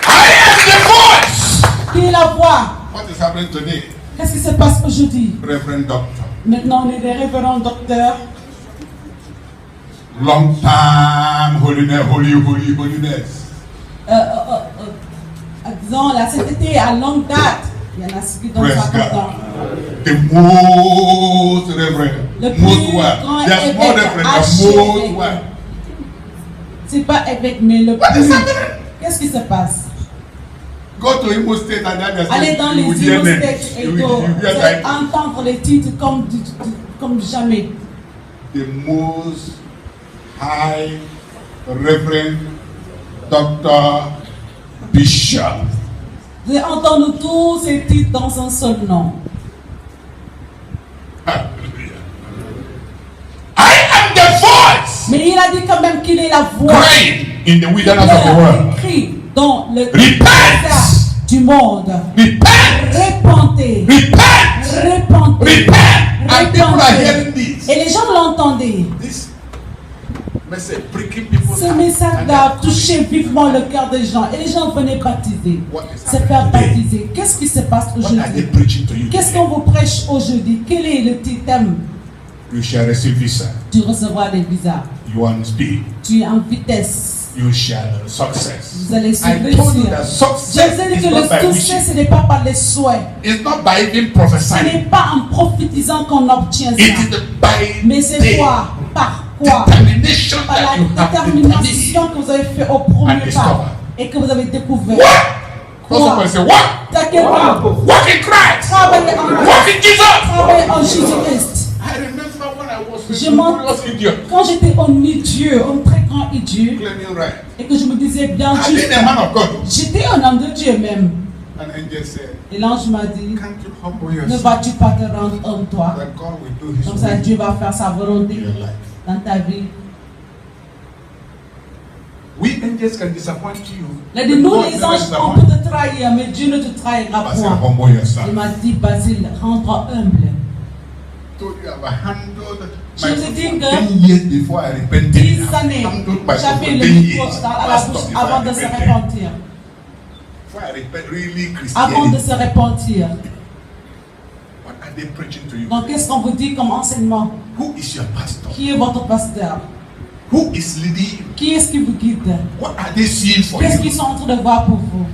I am the voice. Qui est la voix? What is happening today? Qu'est-ce qui se passe aujourd'hui? Reverend Doctor. Maintenant, on est des révérends docteurs. Long time holiness. Disons, la sainteté à longue date. Il y en a ceux qui donnent Praise 50 God. ans. The most reverend, Le most plus wife. grand There's more évêque reverend, the archevêque. most wife. C'est pas évêque, mais le What is plus. happening? Qu'est-ce qui se passe? Go to Imo State and then Allez dans les you will hear Imo names. States et You vous will hear allez titles. entendre les titres comme jamais. The most high reverend Dr. Bishop. Vous allez entendre tous ces titres dans un seul nom. Hallelujah. I am the voice Mais il a dit quand même qu'il est la voix crying in the qui wilderness of the world. crie dans le Repent! désert du monde. Repent! Répandez, Repent! répandez, Repent! And people are hearing répandez. this. Et les gens l'entendaient. This message breaking people's Ce heart. message-là a touché vivement le cœur des gens. Et les gens venaient baptiser, What is se faire happening? baptiser. Qu'est-ce qui se passe What are they aujourd'hui? preaching to you? Qu'est-ce today? qu'on vous prêche aujourd'hui? Quel est le thème? You shall receive visa. Tu recevras les visas. You are on speed. Tu es en vitesse. You shall success. Vous allez I subir. told you that Je success vous ai dit is que not by le succès, wishing. ce n'est pas par les souhaits. It's not by even Ce prophesying. n'est pas en prophétisant qu'on obtient It is ça. by Mais c'est the quoi? Par quoi? determination Par that la you have détermination que vous avez fait au premier And discover. pas et que vous avez découvert. What? Quoi? Somebody say, what? T'as quel pas? Walk in Christ. Travailler en Walk in Jesus. Travailler en Jésus-Christ. I remember when I was Je a m'en- glorious idiot. Quand j'étais un idiot, un très grand idiot, Claiming right. et que je me disais bien I juste, been a man of God. j'étais un homme de Dieu même. An angel said, Et l'ange m'a dit, can't you humble ne yourself? vas-tu pas te rendre homme toi? That God will do his Comme ça, will Dieu va faire sa in volonté your life. dans ta vie. We angels can disappoint you. Il a dit, but nous God les never anges, on disappoints. peut te trahir, mais Dieu ne te trahira I said, point. humble yourself. Il m'a dit, Basile, rends-toi humble. Told you I've handled Je vous ai dit my que 10 years before I repented. 10 années, Handled my j'avais phone le 10 micro years. à la Pastor, bouche before avant I de se repented. repentir. before I repent really Avant de Christianity. se repentir. What are they preaching to you? Donc, qu'est-ce qu'on vous dit comme enseignement? Who is your pastor? Qui est votre pasteur? Who is leading you? Qui est-ce qui vous guide? What are they seeing for Qu'est-ce you? qu'ils sont en train de voir pour vous?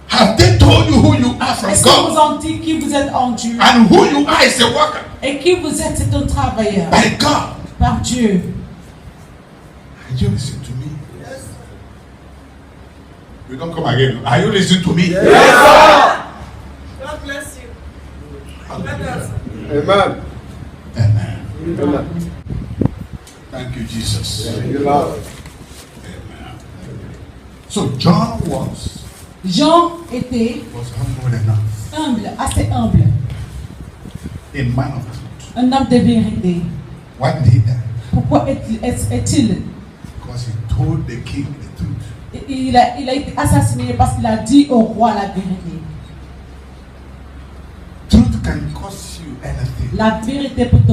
Have they told you who you are from Est-ce qu'ils vous God? ont dit qui vous êtes en Dieu? And who you are is a worker Et qui vous êtes, c'est un travailleur by God. par Dieu. Are you listening to me? Yes. You don't come again. Are you listening to me? God bless you. Hallelujah. Amen. Amen. Amen. Thank you, Jesus. Thank you, Lord. Amen. So John was Jean était humble enough, humble, assez humble. a man of truth. Un homme de vérité. Why did he die? Pourquoi est-il? Because he told the king the truth. Il a été assassiné parce qu'il a dit au roi la vérité. Truth can cost you anything. La vérité peut te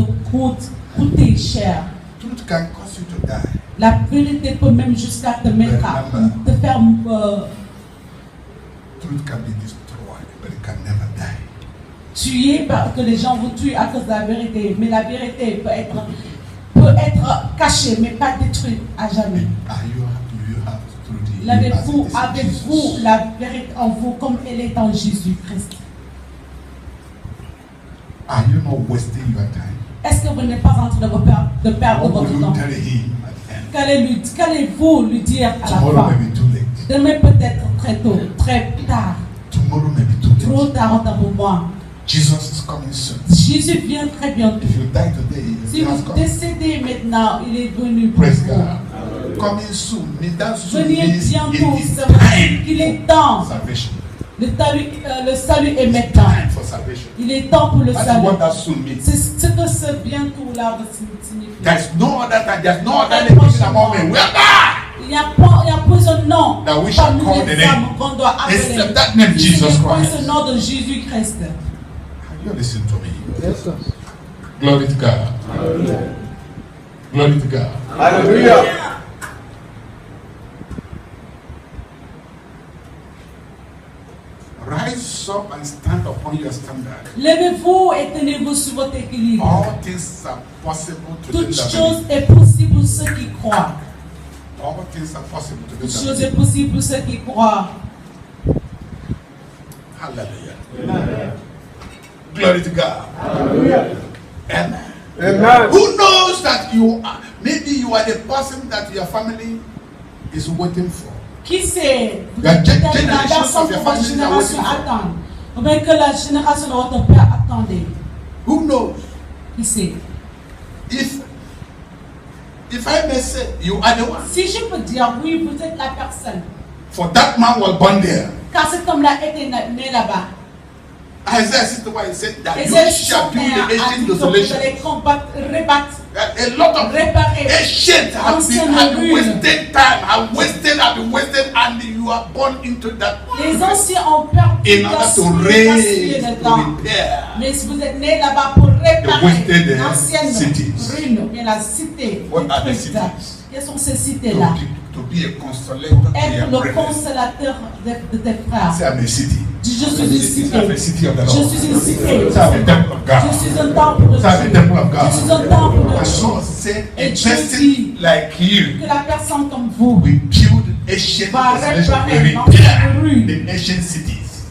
coûter cher. Truth can cause you to die. La vérité peut même jusqu'à te mettre à te faire Truth can be destroyed, but it can never die. tuer parce que les gens vous tuent à cause de la vérité. Mais la vérité peut être cachée, mais pas détruite à jamais. You have truth in you as it L'avez-vous is in avec Jesus. vous la vérité en vous comme elle est en Jésus-Christ? Are you not wasting your time? Est-ce que vous n'êtes pas en train de perdre What will votre you temps? tell him at the end? Qu'allez-vous lui dire à la Tomorrow fin? may be too late. Demain peut-être très tôt, très tard, Tomorrow may be too trop late. tard pour moi. Jesus is coming soon. Jésus vient très bientôt. If you die today, Si he has vous come. décédez maintenant, il est venu pour Praise vous. God. Coming soon. That soon Venez means bientôt, it is ça veut dire time qu'il est temps. for salvation. Le salut est maintenant. Time for salvation. Il est temps pour le That's salut. what that soon means. C'est ce que ce bientôt là signifie. There's no other time. There's no other name given among men. We are God. Il n'y a plus un nom That we shall parmi call les the name. hommes qu'on doit appeler. Except that name, Si Jesus ce n'est pas Christ. ce nom de Jésus-Christ. You listen to me. Yes, sir. Glory to God. Glory to God. Hallelujah. Rise up and stand upon upon your standard. Levez-vous et tenez-vous sur votre équilibre. All things are possible to them Toute that chose believe. est possible pour ceux qui croient. All things are possible to them Toute that chose believe. est possible pour ceux qui croient. Hallelujah. Glory to God. Amen. Amen. Who knows that you are, maybe you are the person that your family is waiting for. Qui sait? Il y a Peut-être la generations personne of your que votre family are génération waiting for. attend. Ou bien que la génération de votre père attendait. Who knows? Qui sait? If I may say, you are the one. Si je peux dire oui, vous êtes la personne. For that man was born there. Car cet homme-là était né là-bas. Isaiah 61 he said that you Ésaïe shall build 61 the a ancient dit que vous desolation. allez combattre, rebattre, A lot of réparer. ancient have been wasted time, have been wasted, and you are born into that Les anciens ont perdu in order to raise, le to temps. repair. Mais si vous êtes né là-bas pour The wasted, réparer l'ancienne cities. ruine, ou bien la cité. What are the détruite. cities? Quelles sont ces cités-là? To be a consolator to Être your le brethren. consolateur de tes frères. Say I'm a city. Dis, je suis une cité. I'm a city of the Je Lord. suis une cité. Say I'm a temple of Je God. suis un temple de Say I'm a Dieu. temple of God. Je suis un temple de And Dieu. God said, a Et Dieu person dit like you que la personne comme vous will build ancient va desolation, réparer will l'ancienne repair rue. the ancient cities.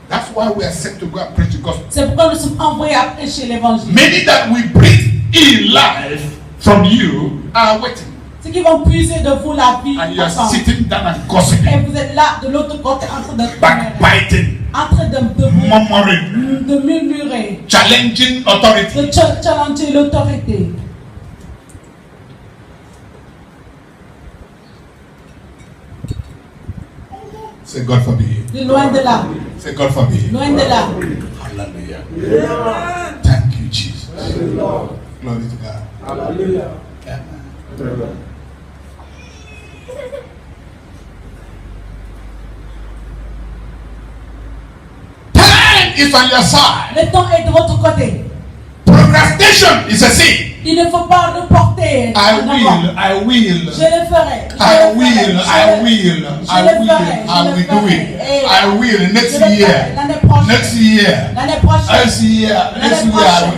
That's why we are sent to go and preach the gospel. C'est pourquoi nous sommes envoyés à prêcher l'évangile. Many that we breathe in life from you are waiting. Ceux qui vont puiser de vous la vie And you are ensemble. sitting down and Et gossiping, vous êtes là de l'autre côté en train de backbiting, en train de murmuring, de murmurer, challenging authority. de challenger l'autorité. Say God forbid. De loin de là, Say God forbid. loin de là. Hallelujah. Thank you, Jesus. Glory to God. Hallelujah. Amen. Time is on your side. Le temps est de votre côté. Procrastination is a sin. Il ne faut pas reporter. I will. Je le ferai. I will do it. I will next year. L'année prochaine. Next year. L'année prochaine. Next year.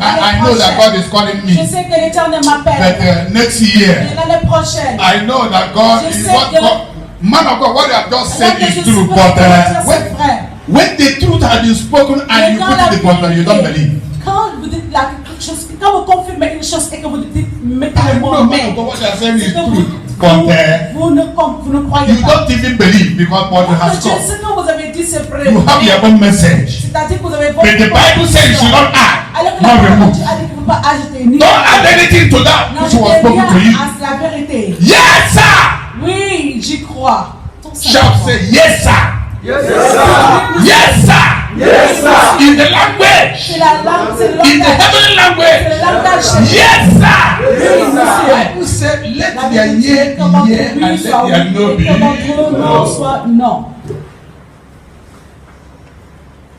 I know that God is calling Je me. sais que l'Éternel But m'appelle. next Et year, l'année prochaine. I know that God Je is sais what que- God, man of God, what you have just said Alors que is je true. suis But c'est when, vrai. when the truth has been spoken and you Mais put quand it in the bottle, you don't believe. Quand vous dites quelque chose, quand vous confirmez une chose et que vous dites, mettez I le know, mot man mais, of God, what you are saying c'est is que true. But vous ne croyez you pas. don't even believe because what Parce has que Dieu, come. ce que vous avez dit, c'est vrai. You have your own message. C'est-à-dire que vous avez votre But the Bible says you should not add, alors que la not parole de remove. Dieu a dit qu'il ne faut pas ajouter ni Don't add anything to that which was n'ajoutez spoken to you. rien à la vérité. Yes, sir. Oui, j'y crois. Tout Shout, simplement. say yes, sir. Yes, sir. Yes, sir. Yes, sir. In the language, C'est la langue, c'est le in the langage. heavenly C'est le language. langage. Yes, sir. Oui, monsieur. Bible said, let La their vérité, yea que votre be yea oui and soit let their oui, no et be que votre non no. soit non.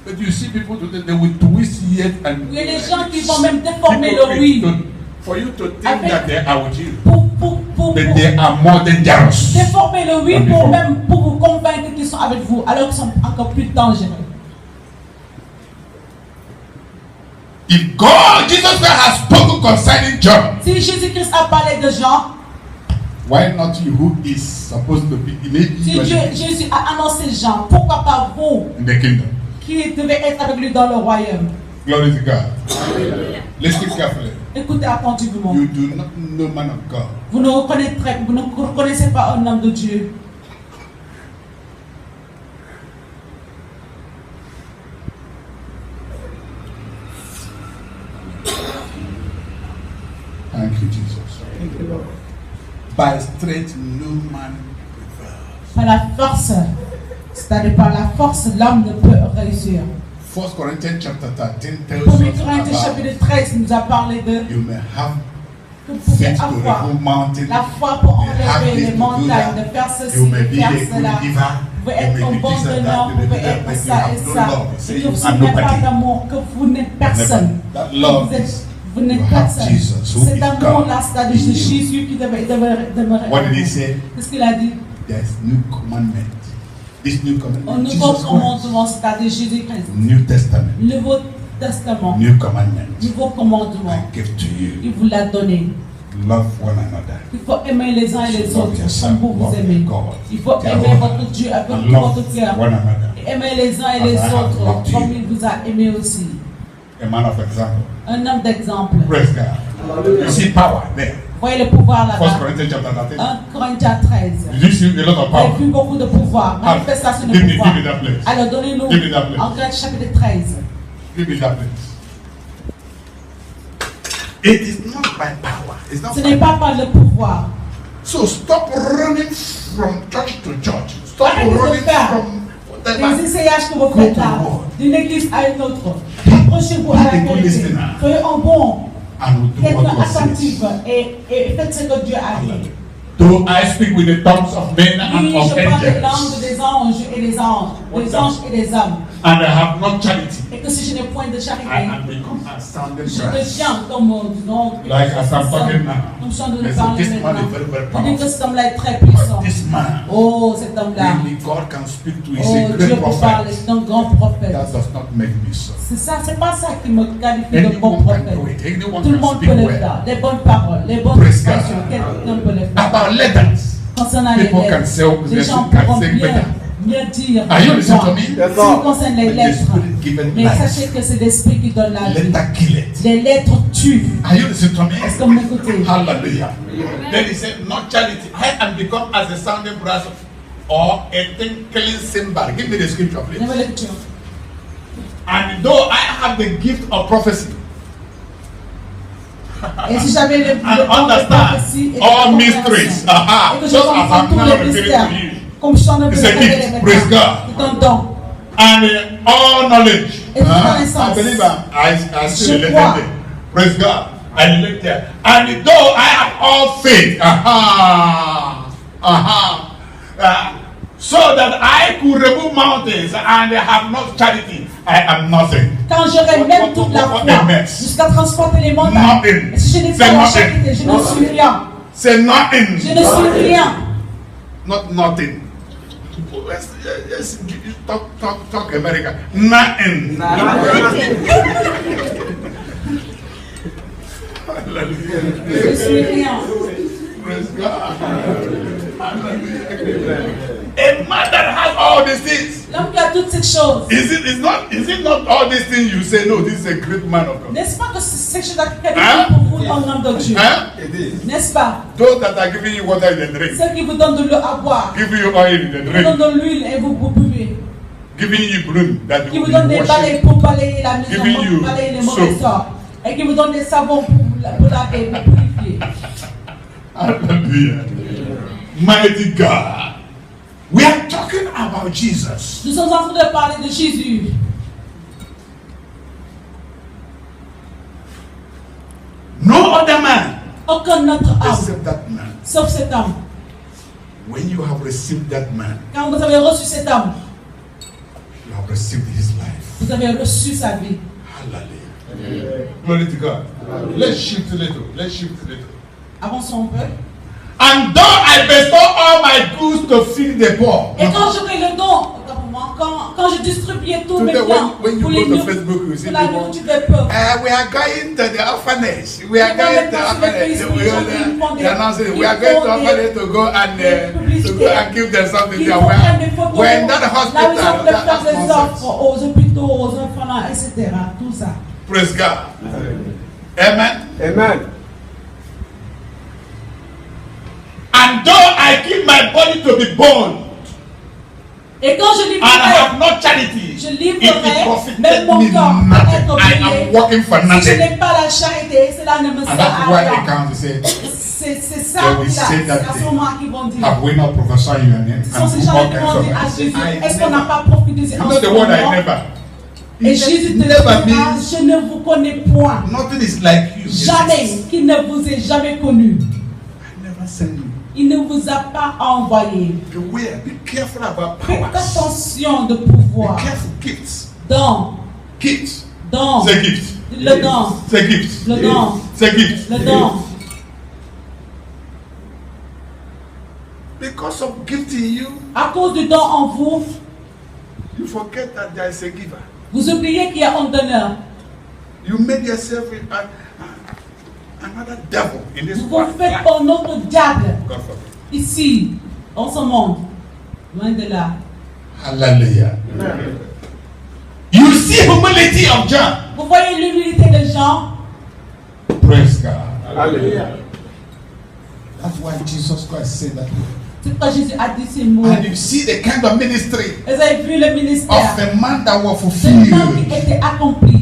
But you see people today, they will twist yet and Il y a des gens qui vont même déformer le Hypocrite oui to- for you to think Avec- that they are with you. pour But they are more dangerous. déformer le oui Than pour before. même pour vous convaincre qu'ils sont avec vous alors qu'ils sont encore plus dangereux. If God, Jesus Christ has spoken concerning John, Si Jésus-Christ a parlé de Jean, why not you who is supposed to be maybe si you are the- Jésus a annoncé Jean, pourquoi pas vous in the kingdom? qui devez être avec lui dans le royaume? Glory to God. Listen carefully. Écoutez attentivement. You do not know man of God. Vous ne reconnaissez pas un homme de Dieu. Thank you, Jesus. Thank you, Lord. By strength no man prevails. Par la force, c'est-à-dire par la force, l'homme ne peut réussir. 1 Corinthians chapter 13 tells 1 us Corinthiens about chapitre 13 nous a parlé de you may have que vous pouvez faith to avoir remove mountains. la foi pour You may have enlever faith les to do montagnes, de that. faire ceci, You may de be faire a good cela. giver. Vous pouvez You être may un be bon this and that. donneur, You vous may pouvez be that, être but you ça et have no ça. love. You say Et que you vous are n'avez pas nobody. d'amour, que vous n'êtes personne. That love Vous êtes- is Vous n'êtes you have personne. Jesus who Cet is amour-là, God c'est-à-dire in c'est you. Jésus qui devait demeurer. What did he say? Qu'est-ce qu'il a dit? There's new commandment This new Au commandment. Nouveau Jesus Christ. commandement, c'est-à-dire Jésus-Christ. New Testament. Nouveau Testament, New commandment. nouveau commandement, I give to you. il vous l'a donné. Love one another. Il faut aimer les uns et les Love autres yourself. comme vous vous Love aimez. God. Il faut aimer Jehovah. votre Dieu avec And tout love votre cœur. one another. Et aimer les uns et As les I have autres loved you. comme il vous a aimé aussi. A man of example. Un homme d'exemple. Praise God. You see power there. Voyez le pouvoir 1 là-bas. Corinthians chapter 13. 1 Corinthiens 13. Did you see a lot of Vous avez power? vu beaucoup de pouvoir, Ah, manifestation de give me pouvoir. that place. Alors donnez-nous Give me that place. en Grec chapitre 13. Give me that place. It is not by power. It's not Ce by n'est pas par le pouvoir. So stop running from church to church. Stop Arrêtez de running faire from Les whatever. essayages que vous Go faites to là, God. d'une église à une autre. Approchez-vous à la Be a good vérité. listener. Soyez un bon, And will do what quelqu'un God attentif says. et faites ce que Dieu a dit. Though I speak with the tongues of men and Oui, of je parle des langues angels, des anges et des anges, des anges et des hommes. and I have not charity, Et que si je n'ai point de I charité, am become a sounding je brass. deviens comme disons, Like as I'm talking now. comme je suis en train de I say, parler this man maintenant. is very, very Je dis que powerful. cet homme-là est très puissant. This man, Oh, cet homme-là. really God can speak to. He's Oh, a Dieu great peut parler, prophet. c'est un grand prophète. That does not make me so. C'est ça, c'est pas ça qui me qualifie de bon Anyone can do prophète. it. Anyone Tout le can monde speak peut le well. faire. Les bonnes paroles, les bonnes Praise God. expressions, quelqu'un peut le faire. About letters, Concernant les people can lettres, say, les gens can pourront sing bien, better. bien dire. Are you listening to Bon. me? Ce qui concerne les The lettres, Spirit given mais life. sachez que c'est l'esprit qui donne la vie. Letter kill it. Les lettres tuent. Are you listening to me? Est-ce que vous m'écoutez? Hallelujah. Then he said, not charity. I am become as a sounding brass or a tinkling cymbal. Give me the scripture, please. Lève lecture. And though I have the gift of prophecy Et si j'avais le and don de understand prophétie et de all compréhension, mysteries, aha, et que je just as comprends I'm tous now les referring mystères, to you, comme je suis en train de It's vous a révéler gift. maintenant, Praise God. c'est un don. and all knowledge. Et toute connaissance. I believe I see Je the letter crois. there. Praise God. I look there. And though I have all faith, so that I could remove mountains and have not charity, I am nothing. Quand j'aurai même toute la What foi a mess. jusqu'à transporter les montagnes, Nothing. et si je n'ai Say pas la nothing. charité, je ne suis rien. Say nothing. Je ne suis rien. Not nothing. Yes, talk America. Nothing. Je suis rien. Praise God. A man that has all these things. L'homme qui a toutes ces choses. Is it not all these things you say, no, this is a great man of God? N'est-ce pas que c'est ces choses qui Hein? qualifient pour vous en homme de Dieu? Huh? N'est-ce pas? Those that are giving you water in the drink, Ceux qui vous donnent de l'eau à boire, giving you oil in the qui vous donnent drink, de l'huile et vous buvez, giving you broom that qui you vous will donnent be des washing. balais pour balayer la maison, Giving you pour balayer les mauvais soap. sorts, et qui vous donnent des savons pour laver, pour purifier. Hallelujah. Mighty God. We are talking about Jesus. Nous sommes en train de parler de Jésus. No other man Aucun autre homme, except that man. sauf cet homme. When you have received that man, Quand vous avez reçu cet homme, you have received his life. vous avez reçu sa vie. Hallelujah. Glory to God. Let's shift a little. Let's shift a little. Avançons un peu. And though I bestow all my goods to feed the poor. Et quand j'aurai le don, quand je distribuais tous mes Today, biens when you pour go to les Facebook, you see pour la people. nourriture des peuples, We are going to the orphanage. We are Ils going vont to the mettre sur les orphanage. Facebook, We ils are font des- they're announcing ils we are font going to des- orphanage to go and give them something. ils They are prennent des photos, We're in that là où ils hospital. ont fait faire That's des nonsense. offres aux hôpitaux, aux orphelins, etc. Tout ça. Praise God. Amen. Amen. And though I give my body to be burned Et quand je and I have livrerai, not charity, je it livrerai profited même mon me corps à nothing. être I brûlé. am working for Si je nothing. n'ai pas la charité, cela ne me And sert that's à why they rien. come to say, C'est ça They will qui say that à ce moment qu'ils vont dire. have we not prophesied in your name? Ce sont ces And gens all qui kinds vont of dire à things. Jésus, est-ce qu'on n'a pas prophétisé You en know ce the word I moment? never. Et Jésus te never dira, means je ne vous connais point. nothing is like you. Jamais, qu'il ne vous ait jamais connu. I never sent you. Il ne vous a pas envoyé. Beware, be careful about Faites powers. attention de Be pouvoir. careful, gifts. Don, Gifts. don, Say gifts. le don, Say gifts. le don, Say gifts. le don. Because of gift in you, À cause du don en vous, you forget that there is a giver. vous oubliez qu'il y a un donneur. You made yourself another devil in this Vous vous world. faites un autre diable God forbid. ici, dans ce monde. Loin de là. Hallelujah. You see humility of John. Vous voyez l'humilité de Jean. Praise God. Hallelujah. That's why Jesus Christ said that. C'est pourquoi Jésus a dit ces mots. And you see the kind of ministry Vous avez vu le of ministère. the man that was Ce homme fulfilled. qui était accompli.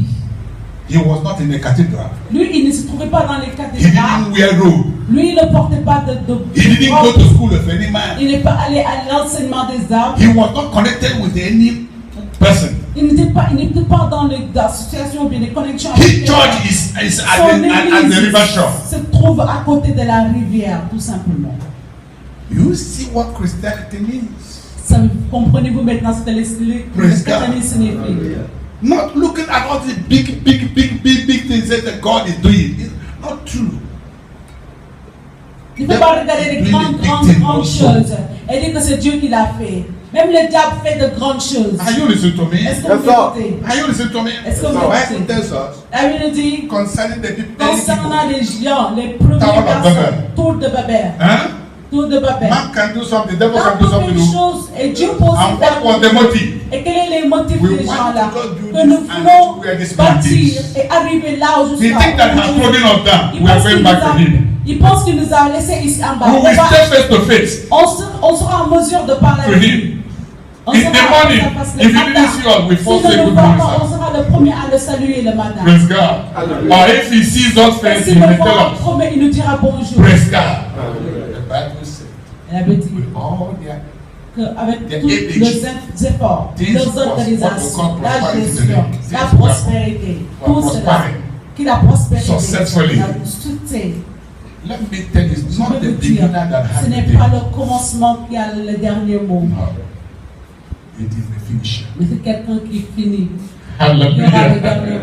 He was not in a cathedral. Lui, il ne se trouvait pas dans les He cathédrales. didn't wear robe. Lui, il ne portait pas de He didn't go to school with any man. Il n'est pas allé à l'enseignement des arts. He was not connected with any person. Il n'était pas dans les associations ou bien les connexions. His avec les church gens. is at Son the river shore. église se trouve à côté de la rivière, tout simplement. You see what Christianity means. Ça, comprenez-vous maintenant ce que le Praise God. christianisme signifie? Not looking at all the big things that God is doing. It's not true. Il ne faut pas regarder les grandes choses et dire que c'est Dieu qui l'a fait. Même le diable fait de grandes choses. Are you listening to me? Est-ce que Yes, vous sir. écoutez? Are you listening to me? Est-ce que The vous Bible écoutez? tells us La Bible dit, concerning the people. concernant les géants, les premières Tower of personnes, Babel. tour de Babel, Huh? tour de Babel. Man can do something, the devil Dans can do toutes something. les choses, et Dieu peut aussi And what faire. was the motive? Et quel est le motif We des want gens-là? to do Que this nous and voulons we are this bâtir mountains. et arriver là où The jusqu'à thing that has broken us down, we are going back to him. Il pense qu'il nous a laissé ici en bas. We will stay face to face On sera en mesure de parler to avec lui. him. On In sera the morning, face à face if le you didn't matin. see us, we Si first nous say ne good voyons morning, pas, on sir. sera le premier à le saluer le matin. Praise God. Hallelujah. Or if he sees us Et first, si he le will voit tell en us. premier, il nous dira bonjour. Praise God. The Bible says, Elle avait dit with all their qu'avec The tous age, les efforts, this les was what we organisations, call la prosperity gestion, today. la This was prospérité, what tout cela, prospering qu'il a prospéré, successfully. il a succès. Let me tell you, it's Je not peux the vous beginner dire, that ce has the n'est day. pas le commencement qui a le dernier mot, No. It is the finisher. mais c'est quelqu'un qui finit. Qui aura le Hallelujah. dernier